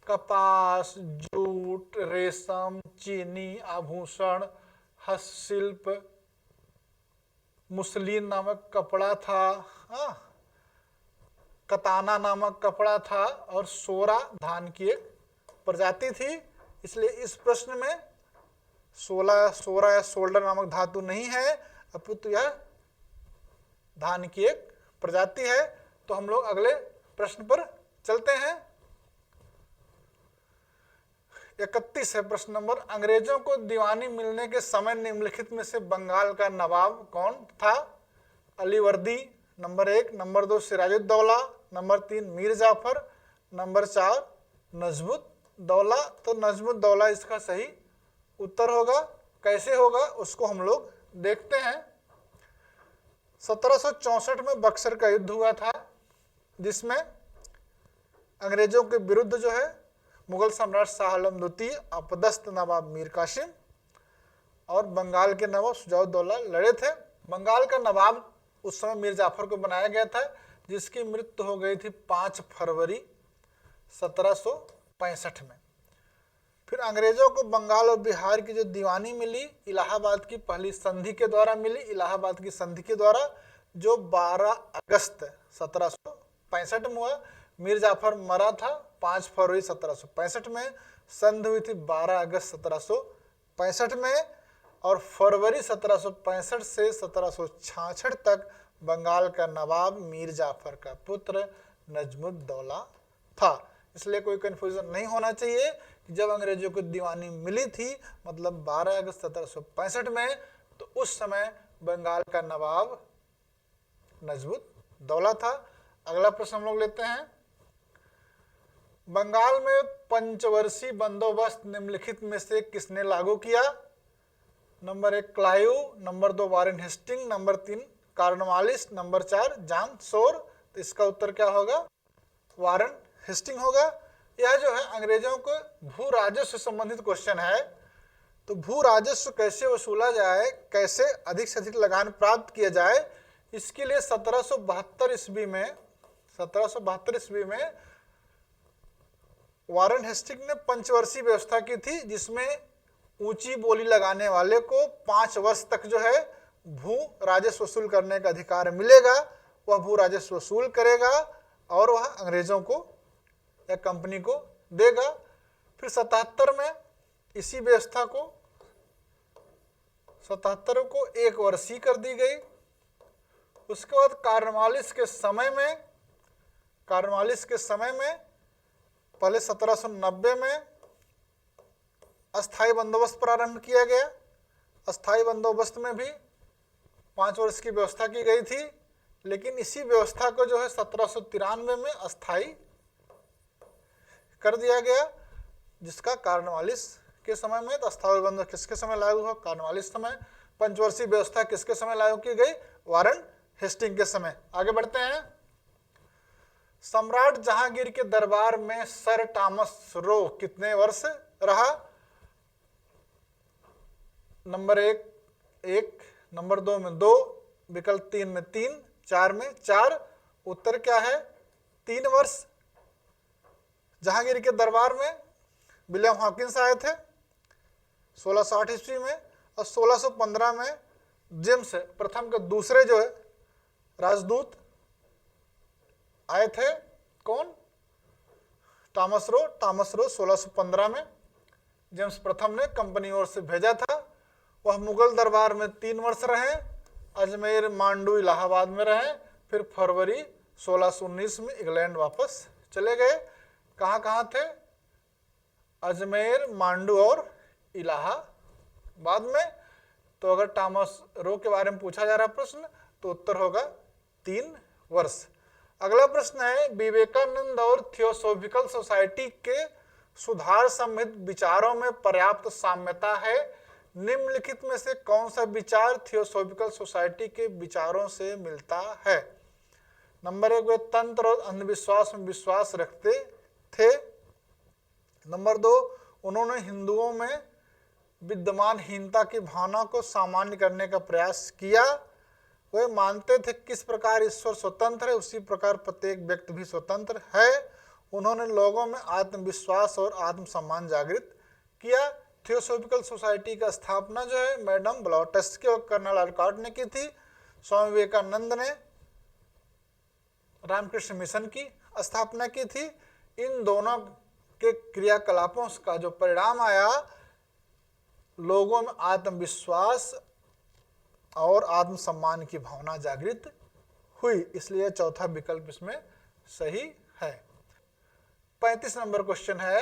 Speaker 1: कपास, जूट, रेशम, चीनी, आभूषण, हस्तशिल्प, मुसलिन नामक कपड़ा था, कताना नामक कपड़ा था, और सोरा धान की एक प्रजाति थी। इसलिए इस प्रश्न में सोरा या शोल्डर नामक धातु नहीं है, अपितु यह धान की एक प्रजाति है। तो हम लोग अगले प्रश्न पर चलते हैं। 31 है प्रश्न नंबर। अंग्रेजों को दीवानी मिलने के समय निम्नलिखित में से बंगाल का नवाब कौन था? Alivardi number 1, number 2 Sirajuddaula, number 3 Mir Jafar, number 4 Najmuddaula. तो नजमुद्दौला इसका सही उत्तर होगा। कैसे होगा उसको हम लोग देखते हैं। 1764 में बक्सर का युद्ध हुआ था, जिसमें अंग्रेजों के विरुद्ध जो है मुगल सम्राट शाह आलम द्वितीय, अपदस्थ नवाब मीर कासिम और बंगाल के नवाब शुजाउद्दौला लड़े थे। बंगाल का नवाब उस समय मीर जाफर को बनाया गया था, जिसकी मृत्यु हो गई थी 5 फरवरी 1765 में। फिर अंग्रेजों को बंगाल और बिहार की जो दीवानी मिली, इलाहाबाद की पहली संधि के द्वारा मिली। इलाहाबाद की संधि के द्वारा जो 12 अगस्त 1765 में हुआ। मीर जाफर मरा था 5 फरवरी 1765 में, संधि हुई थी 12 अगस्त 1765 में, और फरवरी 1765 से 1766 तक बंगाल का नवाब मीर जाफर का पुत्र नजमुद्दौला था। इसलिए कोई कंफ्यूजन नहीं होना चाहिए कि जब अंग्रेजों को दीवानी मिली थी मतलब 12 अगस्त 1765 में, तो उस समय बंगाल का नवाब नजमुद्दौला था। अगला प्रश्न हम लोग लेते हैं। बंगाल में पंचवर्षीय बंदोबस्त निम्नलिखित में से किसने लागू किया? Number 1 Clive, number 2 Warren Hastings, number 3 Cornwallis, number 4 John Shore. तो इसका उत्तर क्या होगा? वारेन हेस्टिंग होगा। यह जो है अंग्रेजों को भू राजस्व से संबंधित क्वेश्चन है। तो भू राजस्व कैसे वसूला जाए, कैसे अधिक से अधिक लगान प्राप्त किया जाए, इसके लिए 1772 ईस्वी में वारेन हेस्टिंग ने पंचवर्षीय व्यवस्था की थी, जिसमें ऊंची बोली लगाने वाले को 5 वर्ष तक जो है भू राजस्व वसूल करने का अधिकार मिलेगा। वह भू राजस्व वसूल करेगा और वह अंग्रेजों को या कंपनी को देगा। फिर 77 में इसी व्यवस्था को 77 को 1 वर्षीय कर दी गई। उसके बाद कॉर्नवालिस के समय में पहले 1790 में अस्थायी बंदोबस्त प्रारंभ किया गया। अस्थायी बंदोबस्त में भी 5 वर्ष की व्यवस्था की गई थी, लेकिन इसी व्यवस्था को जो है 1793 में अस्थायी कर दिया गया, जिसका कॉर्नवालिस के समय में। तो अस्थायी बंदोबस्त किसके समय लागू हुआ? कॉर्नवालिस समय। पंचवर्षीय व्यवस्था किसके समय लागू की गई? वारेन हेस्टिंग के समय। आगे बढ़ते हैं। सम्राट जहांगीर के दरबार में सर टॉमस रो कितने वर्ष रहा? नंबर 1, नंबर 2 में 2, विकल्प 3 में 3, 4 में 4। उत्तर क्या है? 3 वर्ष। जहांगीर के दरबार में विलियम हॉकिंस आए थे 1608 ईस्वी में, और 1615 में जेम्स प्रथम के दूसरे जो है राजदूत आए थे। कौन? टॉमस रो 1615 में जेम्स प्रथम ने कंपनी ओर से भेजा था। वह मुगल दरबार में 3 वर्ष रहे, अजमेर, मांडू, इलाहाबाद में रहे। फिर फरवरी 1619 में इंग्लैंड वापस चले गए। कहाँ थे? अजमेर, मांडू और इलाहाबाद में। तो अगर टॉमस रो के बारे में पूछा जा रहा प्रश्न, तो उत्तर होगा 3 वर्ष। अगला प्रश्न है, विवेकानंद और थियोसॉफिकल सोसाइटी के सुधार संबंधित विचारों में पर्याप्त साम्यता है। निम्नलिखित में से कौन सा विचार थियोसॉफिकल सोसाइटी के विचारों से मिलता है? नंबर 1, वे तंत्र और अंधविश्वास में विश्वास रखते थे। नंबर 2, उन्होंने हिंदुओं में विद्यमान हीनता की भावना को सामान्य करने का प्रयास किया। वे मानते थे किस प्रकार ईश्वर स्वतंत्र है उसी प्रकार प्रत्येक व्यक्ति भी स्वतंत्र है। उन्होंने लोगों में आत्मविश्वास और आत्मसम्मान जागृत किया। थियोसॉफिकल सोसाइटी का स्थापना जो है मैडम ब्लॉटेस्की और कर्नल आलकॉट ने की थी। स्वामी विवेकानंद ने रामकृष्ण मिशन की स्थापना की थी। इन दोनों के क्रियाकलापों का जो परिणाम आया, लोगों में आत्मविश्वास और आत्मसम्मान की भावना जागृत हुई, इसलिए चौथा विकल्प इसमें सही है। 35 नंबर क्वेश्चन है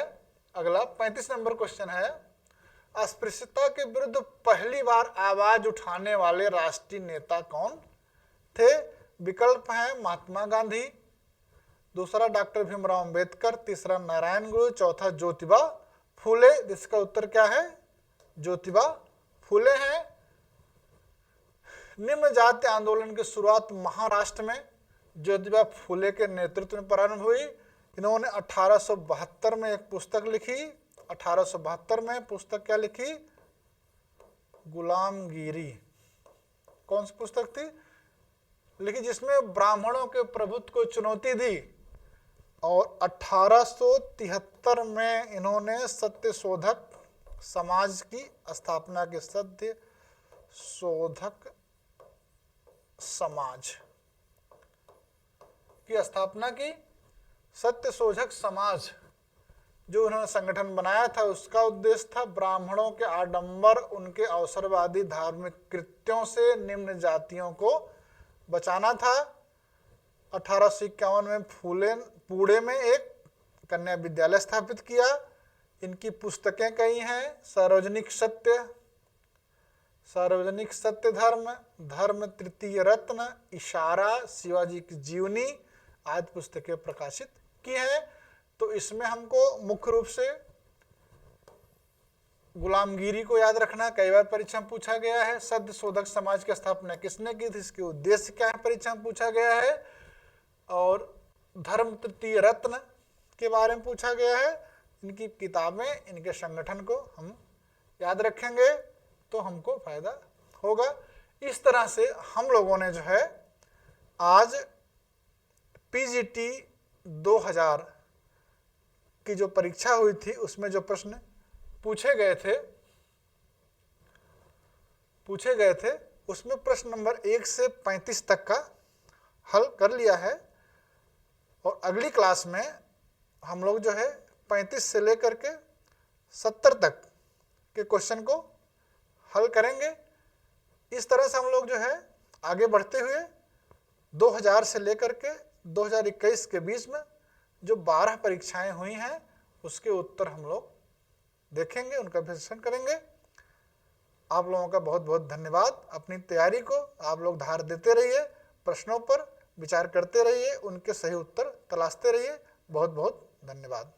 Speaker 1: अगला। 35 नंबर क्वेश्चन है, अस्पृश्यता के विरुद्ध पहली बार आवाज उठाने वाले राष्ट्रीय नेता कौन थे? विकल्प है महात्मा गांधी, दूसरा डॉक्टर भीमराव अंबेडकर, तीसरा नारायण गुरु, चौथा ज्योतिबा फूले। जिसका उत्तर क्या है? ज्योतिबा फूले हैं। निम्न जाति आंदोलन की शुरुआत महाराष्ट्र में ज्योतिबा फूले के नेतृत्व में प्रारंभ हुई। इन्होंने 1872 में एक पुस्तक लिखी। 1872 में पुस्तक क्या लिखी? गुलामगिरी। कौन सी पुस्तक थी लिखी? जिसमें ब्राह्मणों के प्रभुत्व को चुनौती दी। और 1873 में इन्होंने सत्यशोधक समाज की स्थापना की, सत्य शोधक समाज की स्थापना की। सत्य शोधक समाज जो उन्होंने संगठन बनाया था, उसका उद्देश्य था ब्राह्मणों के आडंबर, उनके अवसरवादी धार्मिक कृत्यों से निम्न जातियों को बचाना था। 1851 में फूले पुणे में एक कन्या विद्यालय स्थापित किया। इनकी पुस्तकें कई हैं, सार्वजनिक सत्य, सार्वजनिक सत्य धर्म, धर्म तृतीय रत्न, इशारा, शिवाजी की जीवनी आदि पुस्तकें प्रकाशित की हैं। तो इसमें हमको मुख्य रूप से गुलामगिरी को याद रखना, कई बार परीक्षा में पूछा गया है। सत्य शोधक समाज की स्थापना किसने की थी, इसके उद्देश्य क्या है, परीक्षा में पूछा गया है। और धर्म तृतीय रत्न के बारे में पूछा गया है। इनकी किताबें, इनके संगठन को हम याद रखेंगे तो हमको फायदा होगा। इस तरह से हम लोगों ने जो है आज पीजीटी 2000 की जो परीक्षा हुई थी उसमें जो प्रश्न पूछे गए थे उसमें प्रश्न नंबर 1 से 35 तक का हल कर लिया है। और अगली क्लास में हम लोग जो है 35 से लेकर के 70 तक के क्वेश्चन को हल करेंगे। इस तरह से हम लोग जो है आगे बढ़ते हुए 2000 से लेकर के 2021 के बीच में जो 12 परीक्षाएं हुई हैं उसके उत्तर हम लोग देखेंगे, उनका विश्लेषण करेंगे। आप लोगों का बहुत बहुत धन्यवाद। अपनी तैयारी को आप लोग धार देते रहिए, प्रश्नों पर विचार करते रहिए, उनके सही उत्तर तलाशते रहिए। बहुत बहुत धन्यवाद।